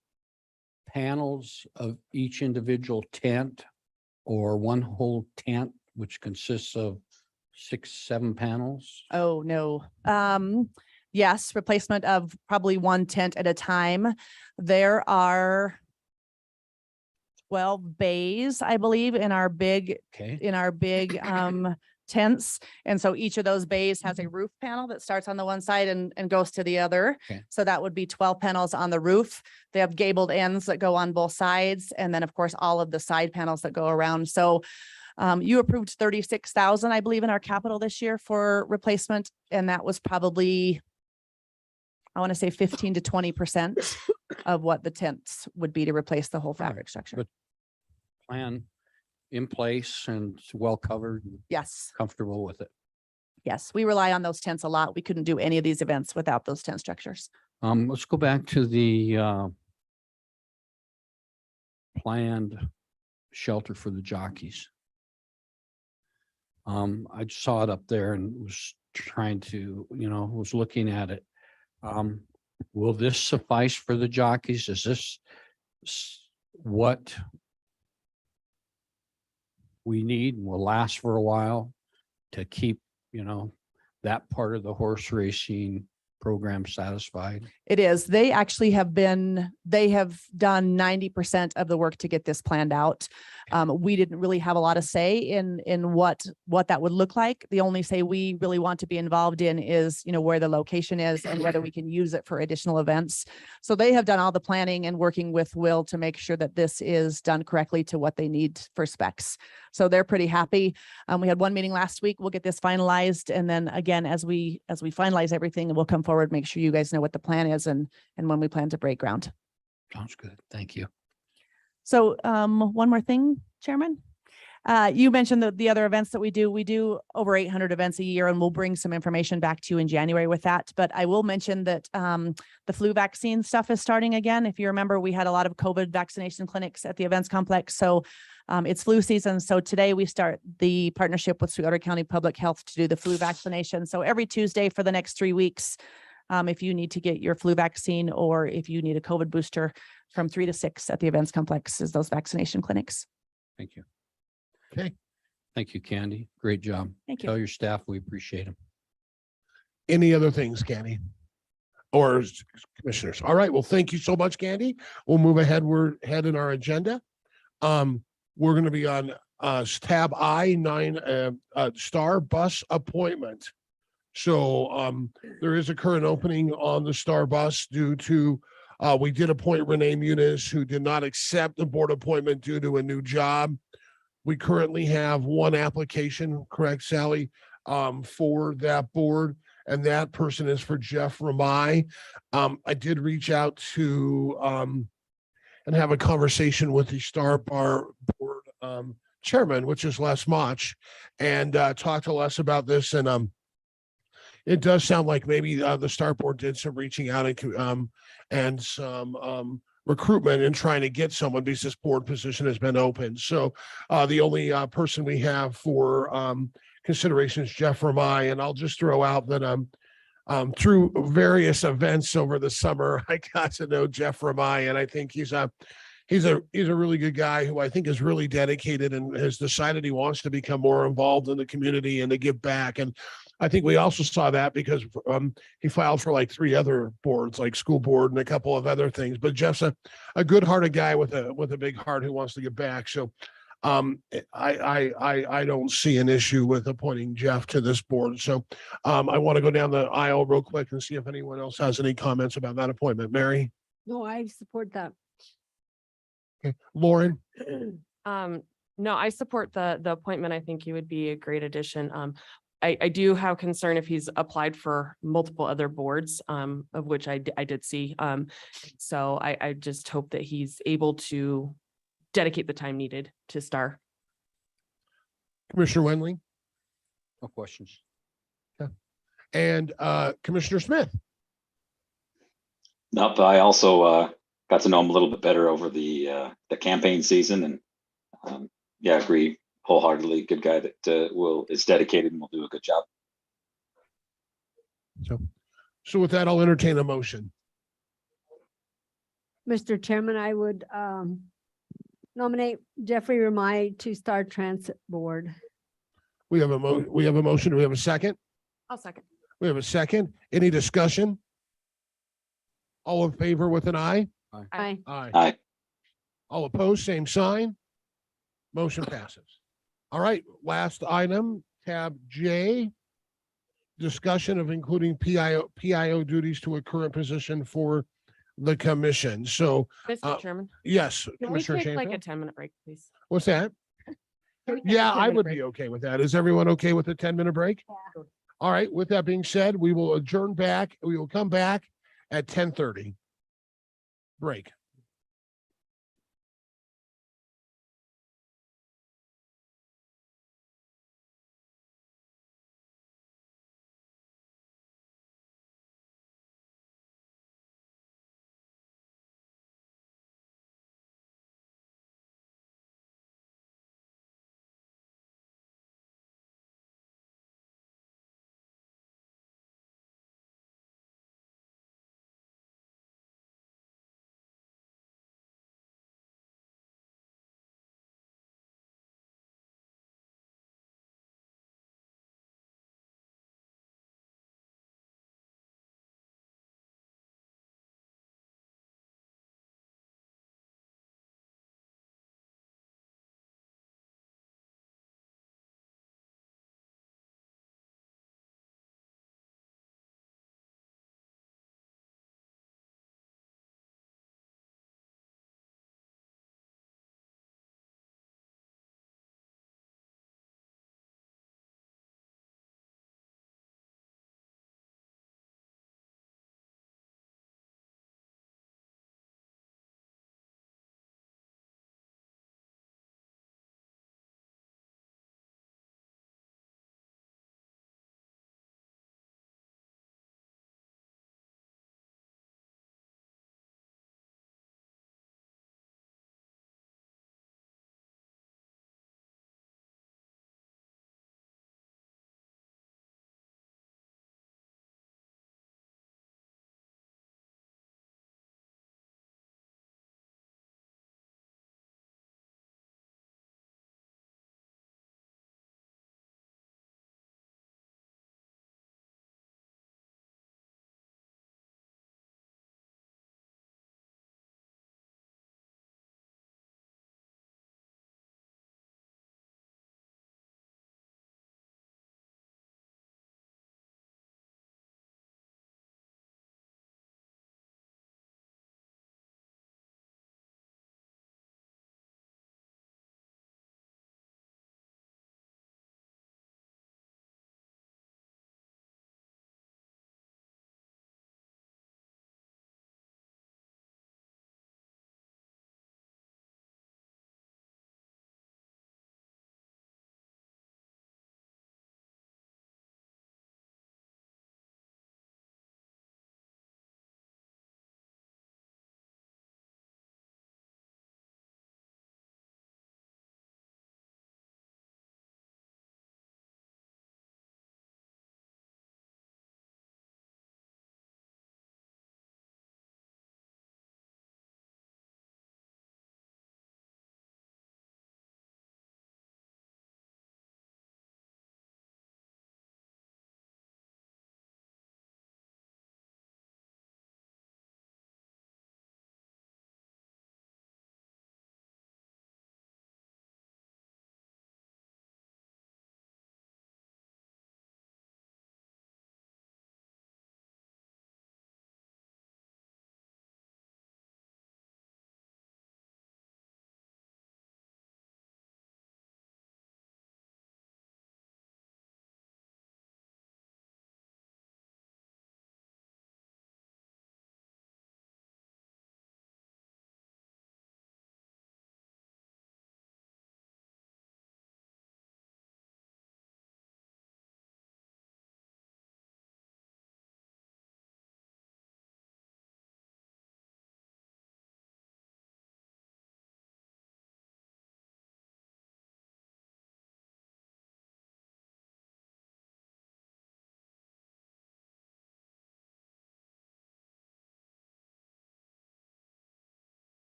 panels of each individual tent or one whole tent, which consists of 6-7 panels. Oh, no. Yes, replacement of probably one tent at a time. There are 12 bays, I believe, in our big tents. And so each of those bays has a roof panel that starts on the one side and goes to the other. Okay. So that would be 12 panels on the roof. They have gabled ends that go on both sides. And then of course, all of the side panels that go around. So you approved 36,000, I believe, in our capital this year for replacement. And that was probably, I want to say 15 to 20% of what the tents would be to replace the whole fabric structure. But plan in place and it's well covered. Yes. Comfortable with it. Yes, we rely on those tents a lot. We couldn't do any of these events without those tent structures. Let's go back to the planned shelter for the jockeys. I saw it up there and was trying to, was looking at it. Will this suffice for the jockeys? Is this what we need and will last for a while to keep, that part of the horse racing program satisfied? It is. They have done 90% of the work to get this planned out. We didn't really have a lot of say in what that would look like. The only say we really want to be involved in is, where the location is and whether we can use it for additional events. So they have done all the planning and working with Will to make sure that this is done correctly to what they need for specs. So they're pretty happy. We had one meeting last week. We'll get this finalized. And then again, as we finalize everything, we'll come forward, make sure you guys know what the plan is and when we plan to break ground. Sounds good. Thank you. So one more thing, Chairman. You mentioned the other events that we do over 800 events a year, and we'll bring some information back to you in January with that. But I will mention that the flu vaccine stuff is starting again. If you remember, we had a lot of COVID vaccination clinics at the events complex. So it's flu season. So today we start the partnership with Sweetwater County Public Health to do the flu vaccination. So every Tuesday for the next 3 weeks, if you need to get your flu vaccine or if you need a COVID booster, from 3 to 6 at the events complex is those vaccination clinics. Thank you. Okay. Thank you, Candy. Great job. Thank you. Tell your staff we appreciate them. Any other things, Candy? or commissioners. All right. Well, thank you so much, Candy. We'll move ahead. We're ahead in our agenda. We're going to be on tab I-9 star bus appointment. So there is a current opening on the star bus due to we did appoint Renee Muniz, who did not accept the board appointment due to a new job. We currently have one application, correct, Sally, for that board, and that person is for Jeff Ramai. I did reach out to and have a conversation with the Star Bar Board chairman, which is Les Mach, and talk to Les about this. And it does sound like maybe the Star Board did some reaching out and some recruitment and trying to get someone because this board position has been open. So the only person we have for consideration is Jeff Ramai. And I'll just throw out that through various events over the summer, I got to know Jeff Ramai, and I think he's a really good guy who I think is really dedicated and has decided he wants to become more involved in the community and to give back. And I think we also saw that because he filed for like 3 other boards, like school board and a couple of other things. But Jeff's a good-hearted guy with a big heart who wants to give back. So I don't see an issue with appointing Jeff to this board. So I want to go down the aisle real quick and see if anyone else has any comments about that appointment. Mary? No, I support that. Okay. Lauren? No, I support the appointment. I think he would be a great addition. I do have concern if he's applied for multiple other boards, of which I did see. So I just hope that he's able to dedicate the time needed to STAR. Commissioner Wendling? No questions. And Commissioner Smith? Nope, I also got to know him a little bit better over the campaign season, and yeah, agree wholeheartedly. Good guy that is dedicated and will do a good job. So with that, I'll entertain a motion. Mr. Chairman, I would nominate Jeffrey Ramai to Star Transit Board. We have a motion. Do we have a second? I'll second. We have a second. Any discussion? All in favor with an eye? Aye. Aye. Aye. All opposed, same sign. Motion passes. All right, last item, tab J. Discussion of including PIO duties to a current position for the commission. So, Mr. Chairman, yes, can we Commissioner take like a Shanefield? 10-minute break, please? What's that? Yeah, I would be okay with that. Is everyone okay with a 10-minute break? Yeah. All right, with that being said, we will adjourn back. We will come back at 10:30. Break.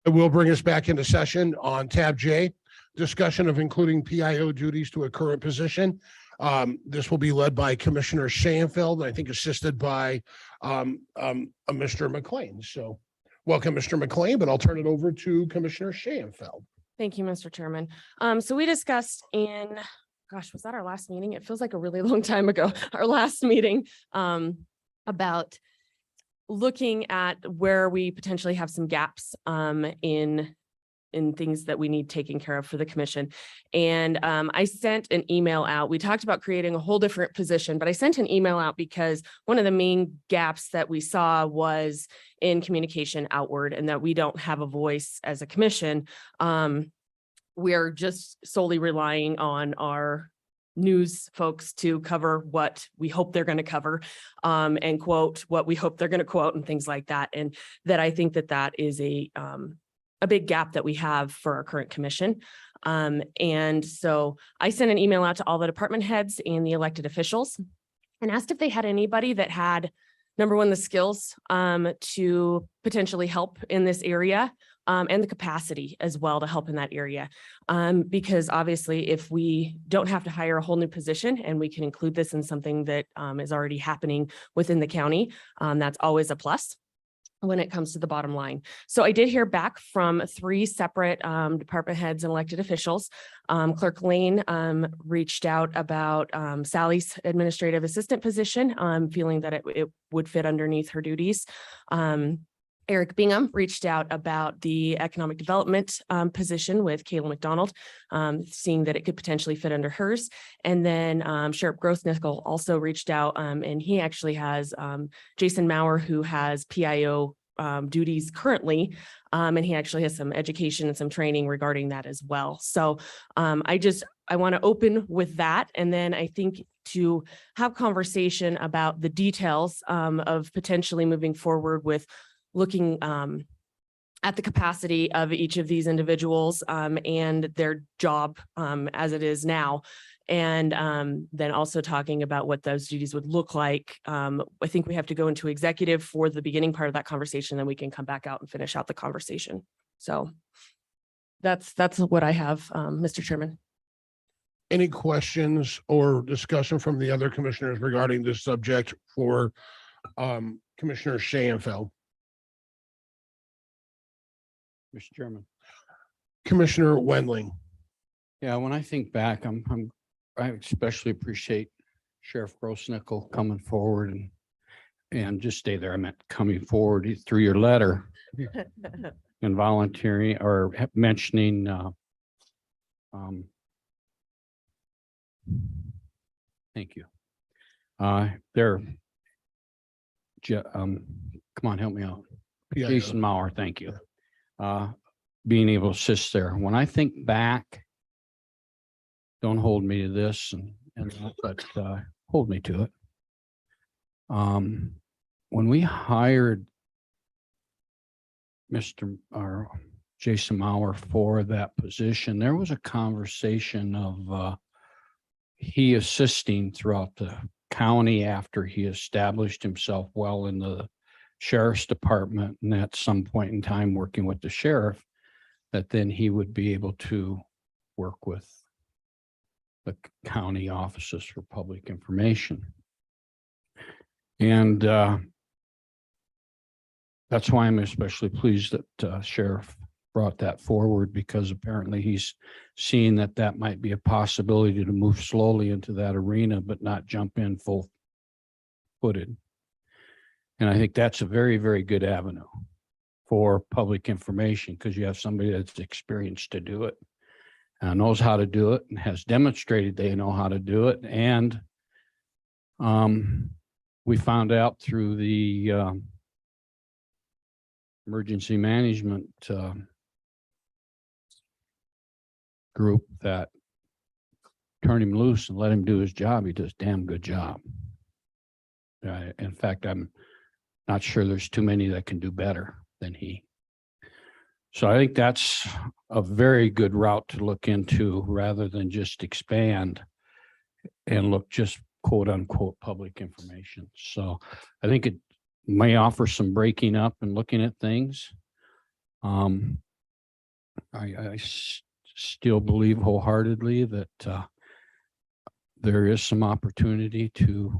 It will bring us back into session on tab J, discussion of including PIO duties to a current position. This will be led by Commissioner Shaenfeld, and I think assisted by Mr. McLean. So welcome, Mr. McLean, but I'll turn it over to Commissioner Shaenfeld. Thank you, Mr. Chairman. So we discussed in, gosh, was that our last meeting? It feels like a really long time ago, our last meeting, about looking at where we potentially have some gaps in things that we need taken care of for the commission. And I sent an email out. We talked about creating a whole different position, but I sent an email out because one of the main gaps that we saw was in communication outward, and that we don't have a voice as a commission. We're just solely relying on our news folks to cover what we hope they're going to cover, and quote what we hope they're going to quote, and things like that. And that I think that that is a big gap that we have for our current commission. And so I sent an email out to all the department heads and the elected officials and asked if they had anybody that had, number one, the skills to potentially help in this area, and the capacity as well to help in that area. Because obviously, if we don't have to hire a whole new position and we can include this in something that is already happening within the county, that's always a plus when it comes to the bottom line. So I did hear back from 3 separate department heads and elected officials. Clerk Lane reached out about Sally's administrative assistant position, feeling that it would fit underneath her duties. Eric Bingham reached out about the economic development position with Kayla McDonald, seeing that it could potentially fit under hers. And then Sheriff Grossnickel also reached out, and he actually has Jason Maurer, who has PIO duties currently, and he actually has some education and some training regarding that as well. So I want to open with that, and then I think to have conversation about the details of potentially moving forward with looking at the capacity of each of these individuals and their job as it is now. And then also talking about what those duties would look like. I think we have to go into executive for the beginning part of that conversation, then we can come back out and finish out the conversation. So that's what I have, Mr. Chairman. Any questions or discussion from the other commissioners regarding this subject for Commissioner Shaenfeld? Mr. Chairman. Commissioner Wendling. Yeah, when I think back, I especially appreciate Sheriff Grossnickel coming forward and just stay there. I meant coming forward through your letter and volunteering or mentioning thank you. Come on, help me out. Yeah, Jason Maurer, thank you. Being able to assist there. When I think back, don't hold me to this, but hold me to it. When we hired Jason Maurer for that position, there was a conversation of he assisting throughout the county after he established himself well in the sheriff's department, and at some point in time working with the sheriff, that then he would be able to work with the county offices for public information. And that's why I'm especially pleased that Sheriff brought that forward, because apparently he's seeing that that might be a possibility to move slowly into that arena, but not jump in full-footed. And I think that's a very, very good avenue for public information, because you have somebody that's experienced to do it, knows how to do it, and has demonstrated they know how to do it. And we found out through the emergency management group that turn him loose and let him do his job. He does a damn good job. In fact, I'm not sure there's too many that can do better than he. So I think that's a very good route to look into, rather than just expand and look just quote unquote public information. So I think it may offer some breaking up and looking at things. still believe wholeheartedly that there is some opportunity to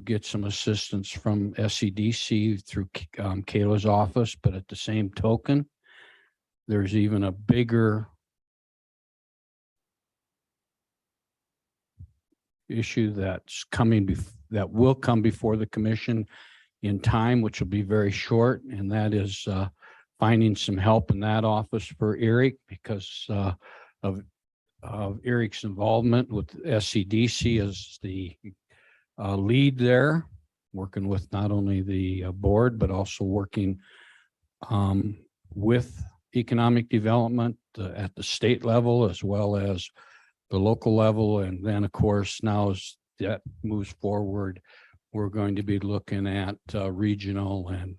get some assistance from SCDC through Kayla's office, but at the same token, there's even a bigger issue that's coming that will come before the commission in time, which will be very short, and that is finding some help in that office for Eric because of Eric's involvement with SCDC as the lead there, working with not only the board, but also working with economic development at the state level as well as the local level. And then, of course, now as that moves forward, we're going to be looking at regional and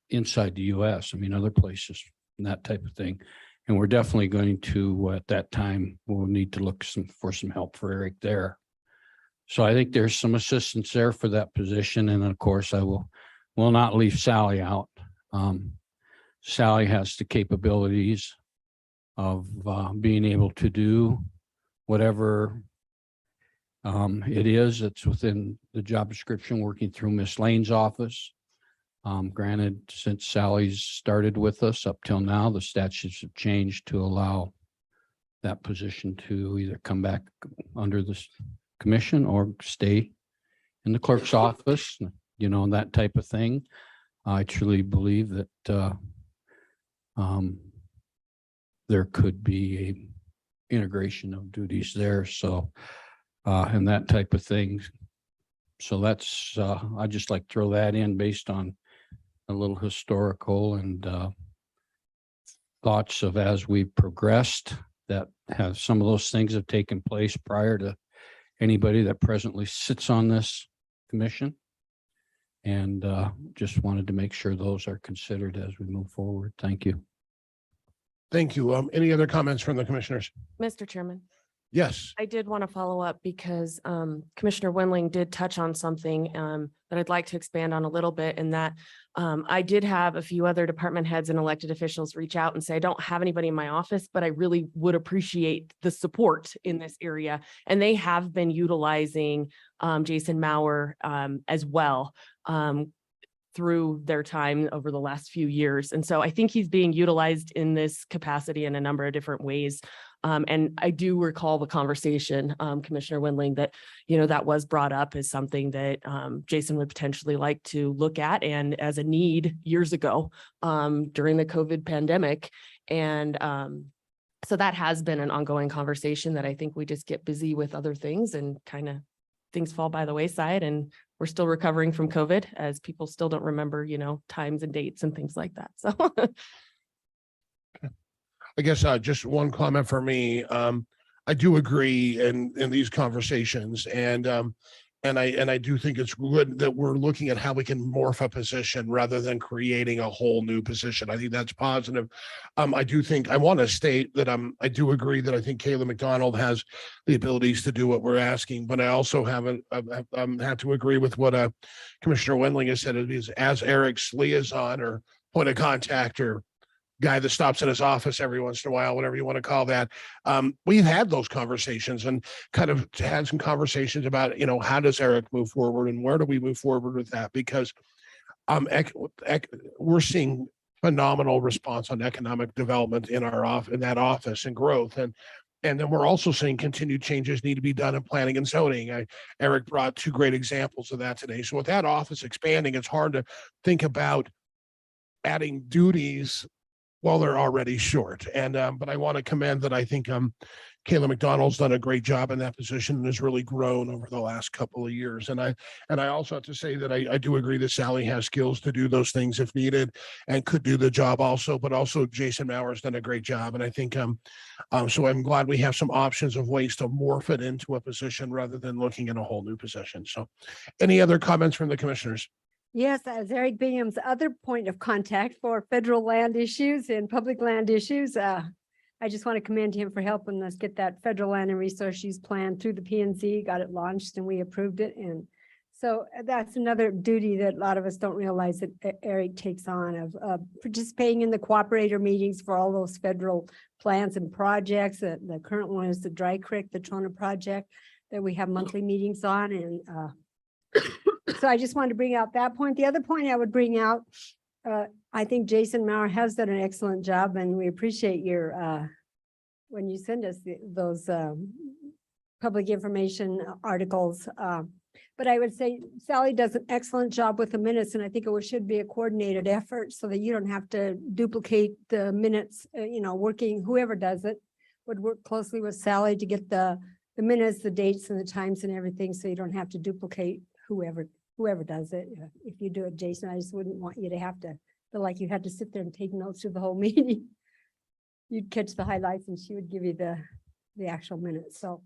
inside the US, I mean, other places and that type of thing. And we're definitely going to, at that time, we'll need to look for some help for Eric there. So I think there's some assistance there for that position. And of course, I will not leave Sally out. Sally has the capabilities of being able to do whatever it is that's within the job description, working through Miss Lane's office. Granted, since Sally's started with us up till now, the statutes have changed to allow that position to either come back under the commission or stay in the clerk's office, you know, that type of thing. I truly believe that there could be a integration of duties there. So, and that type of thing. So that's, I just like to throw that in based on a little historical and thoughts of as we progressed, that have some of those things have taken place prior to anybody that presently sits on this commission. And just wanted to make sure those are considered as we move forward. Thank you. Thank you. Any other comments from the commissioners? Mr. Chairman. Yes. I did want to follow up because Commissioner Winling did touch on something that I'd like to expand on a little bit, in that I did have a few other department heads and elected officials reach out and say, I don't have anybody in my office, but I really would appreciate the support in this area. And they have been utilizing Jason Maurer as well through their time over the last few years. And so I think he's being utilized in this capacity in a number of different ways. And I do recall the conversation, Commissioner Winling, that, you know, that was brought up as something that Jason would potentially like to look at and as a need years ago during the COVID pandemic. And so that has been an ongoing conversation that I think we just get busy with other things and kind of things fall by the wayside, and we're still recovering from COVID as people still don't remember, you know, times and dates and things like that. So I guess just one comment for me. I do agree in these conversations, and I do think it's good that we're looking at how we can morph a position rather than creating a whole new position. I think that's positive. I do think I want to state that I do agree that I think Kayla McDonald has the abilities to do what we're asking, but I also haven't had to agree with what Commissioner Wendling has said. As Eric's liaison or point of contact or guy that stops in his office every once in a while, whatever you want to call that. We've had those conversations and kind of had some conversations about, you know, how does Eric move forward and where do we move forward with that? Because we're seeing phenomenal response on economic development in that office and growth. And then we're also seeing continued changes need to be done in planning and zoning. Eric brought two great examples of that today. So with that office expanding, it's hard to think about adding duties while they're already short. And but I want to commend that I think Kayla McDonald's done a great job in that position and has really grown over the last couple of years. And I also have to say that I do agree that Sally has skills to do those things if needed and could do the job also, but also Jason Mauer's done a great job. And I think so I'm glad we have some options of ways to morph it into a position rather than looking at a whole new position. So any other comments from the commissioners? Yes, as Eric Bingham's other point of contact for federal land issues and public land issues, I just want to commend him for helping us get that federal land and resource use plan through the PNC, got it launched and we approved it. And So that's another duty that a lot of us don't realize that Eric takes on of participating in the cooperator meetings for all those federal plans and projects. The current one is the Dry Creek, the Trona project that we have monthly meetings on. And so I just wanted to bring out that point. The other point I would bring out, I think Jason Maurer has done an excellent job, and we appreciate your when you send us those public information articles. But I would say Sally does an excellent job with the minutes, and I think it should be a coordinated effort so that you don't have to duplicate the minutes, working, whoever does it would work closely with Sally to get the minutes, the dates and the times and everything, so you don't have to duplicate whoever does it. If you do it, Jason, I just wouldn't want you to have to feel like you had to sit there and take notes through the whole meeting. You'd catch the highlights and she would give you the actual minutes. So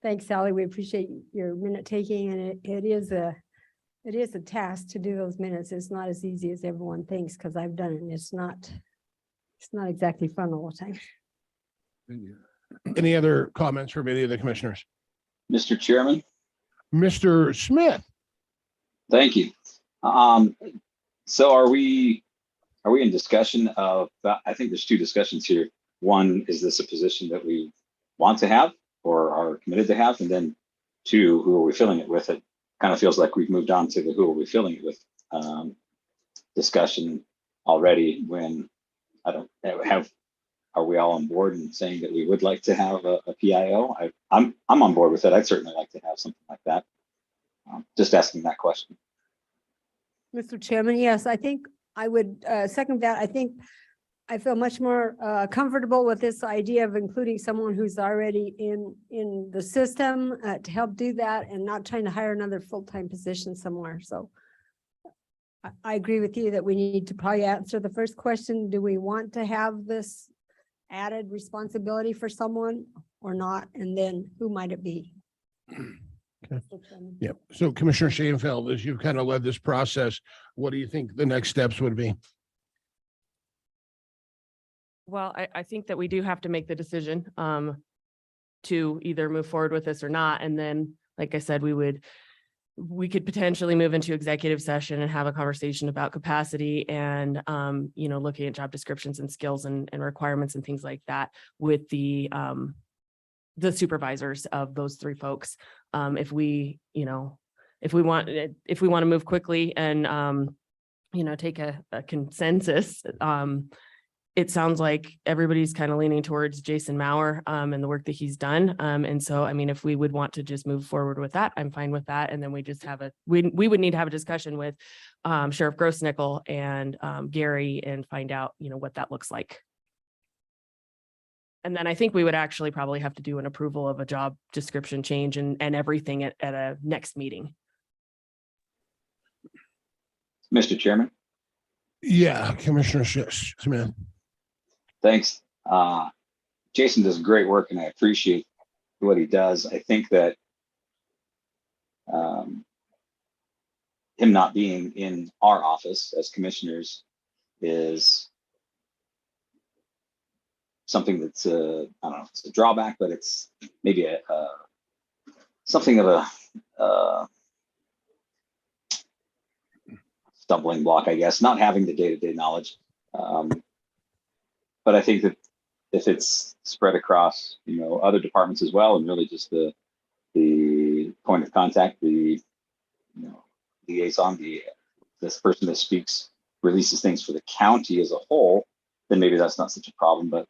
thanks, Sally. We appreciate your minute taking, and it is a task to do those minutes. It's not as easy as everyone thinks, because I've done it and it's not exactly fun all the time. Any other comments from any of the commissioners? Mr. Chairman, Mr. Smith? thank you. So are we in discussion of, I think there's two discussions here. One, is this a position that we want to have or are committed to have? And then two, who are we filling it with? It kind of feels like we've moved on to the who are we filling it with discussion already, when are we all on board and saying that we would like to have a PIO? I'm on board with it. I'd certainly like to have something like that. Just asking that question. Mr. Chairman, yes, I think I would second that. I think I feel much more comfortable with this idea of including someone who's already in the system to help do that, and not trying to hire another full-time position somewhere. So I agree with you that we need to probably answer the first question. Do we want to have this added responsibility for someone or not? And then who might it be? Okay. Yeah. So Commissioner Shainfeld, as you've kind of led this process, what do you think the next steps would be? Well, I think that we do have to make the decision to either move forward with this or not. And then, like I said, we could potentially move into executive session and have a conversation about capacity and, looking at job descriptions and skills and requirements and things like that with the supervisors of those three folks. If we want to move quickly and, take a consensus, it sounds like everybody's kind of leaning towards Jason Maurer and the work that he's done. And so, I mean, if we would want to just move forward with that, I'm fine with that. And then we just have we would need to have a discussion with Sheriff Grossnickel and Gary and find out, what that looks like. And then I think we would actually probably have to do an approval of a job description change and everything at a next meeting. Mr. Chairman. Yeah, Commissioner Smith. Thanks. Jason does great work and I appreciate what he does. I think that him not being in our office as commissioners is something that's I don't know if it's a drawback, but it's maybe something of a stumbling block, I guess, not having the day-to-day knowledge. But I think that if it's spread across, other departments as well, and really just the point of contact, the liaison, this person that speaks, releases things for the county as a whole, then maybe that's not such a problem. But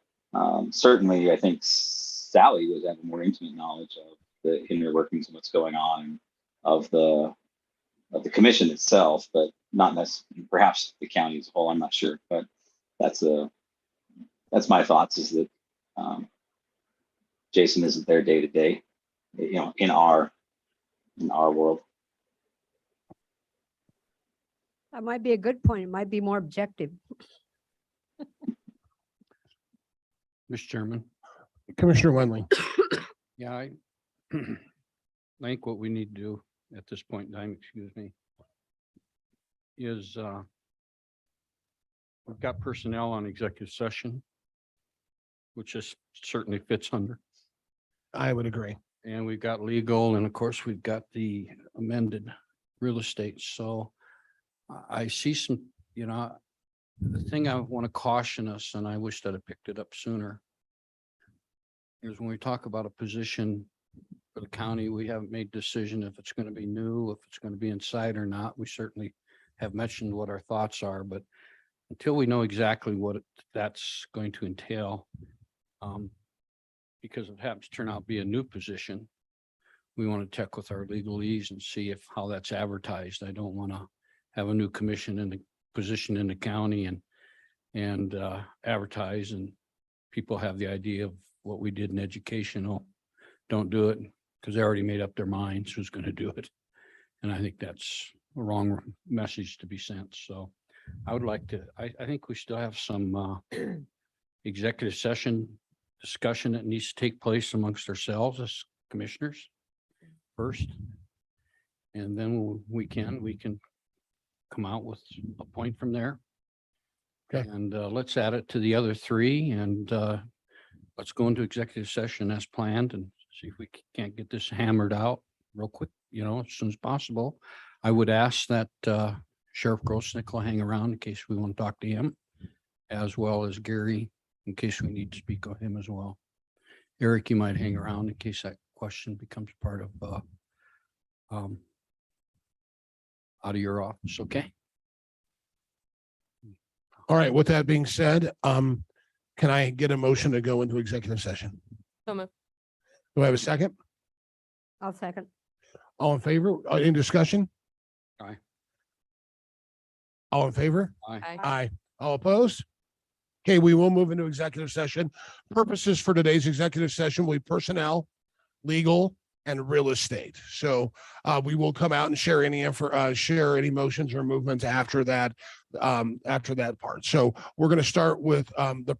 certainly, I think Sally would have a more intimate knowledge of the inner workings and what's going on of the commission itself, but not necessarily perhaps the county as a whole. I'm not sure, but that's my thoughts, is that Jason isn't there day to day, in our world. That might be a good point. It might be more objective. Mr. Chairman. Commissioner Wendling. Yeah, I think what we need to do at this point in time, is we've got personnel on executive session, which is certainly fits under. I would agree. And we've got legal, and of course, we've got the amended real estate. So I see some, the thing I want to caution us, and I wish that I picked it up sooner, is when we talk about a position for the county, we haven't made decision if it's going to be new, if it's going to be inside or not. We certainly have mentioned what our thoughts are, but until we know exactly what that's going to entail, because it happens to turn out to be a new position, we want to check with our legalese and see if how that's advertised. I don't want to have a new commission in the position in the county and advertise, and people have the idea of what we did in education. Oh, don't do it because they already made up their minds who's going to do it. And I think that's a wrong message to be sent. So I would like to, I think we still have some executive session discussion that needs to take place amongst ourselves as commissioners first. And then we can come out with a point from there. Okay. And let's add it to the other three, and let's go into executive session as planned and see if we can't get this hammered out real quick, as soon as possible. I would ask that Sheriff Grossnickle hang around in case we want to talk to him, as well as Gary, in case we need to speak on him as well. Eric, you might hang around in case that question becomes part of out of your office, okay? All right, with that being said, can I get a motion to go into executive session? So moved. Do I have a second? I'll second. All in favor? In discussion? Aye. All in favor? Aye. Aye. All opposed? Okay, we will move into executive session. Purposes for today's executive session will be personnel, legal, and real estate. So we will come out and share any share any motions or movements after that part. So we're going to start with the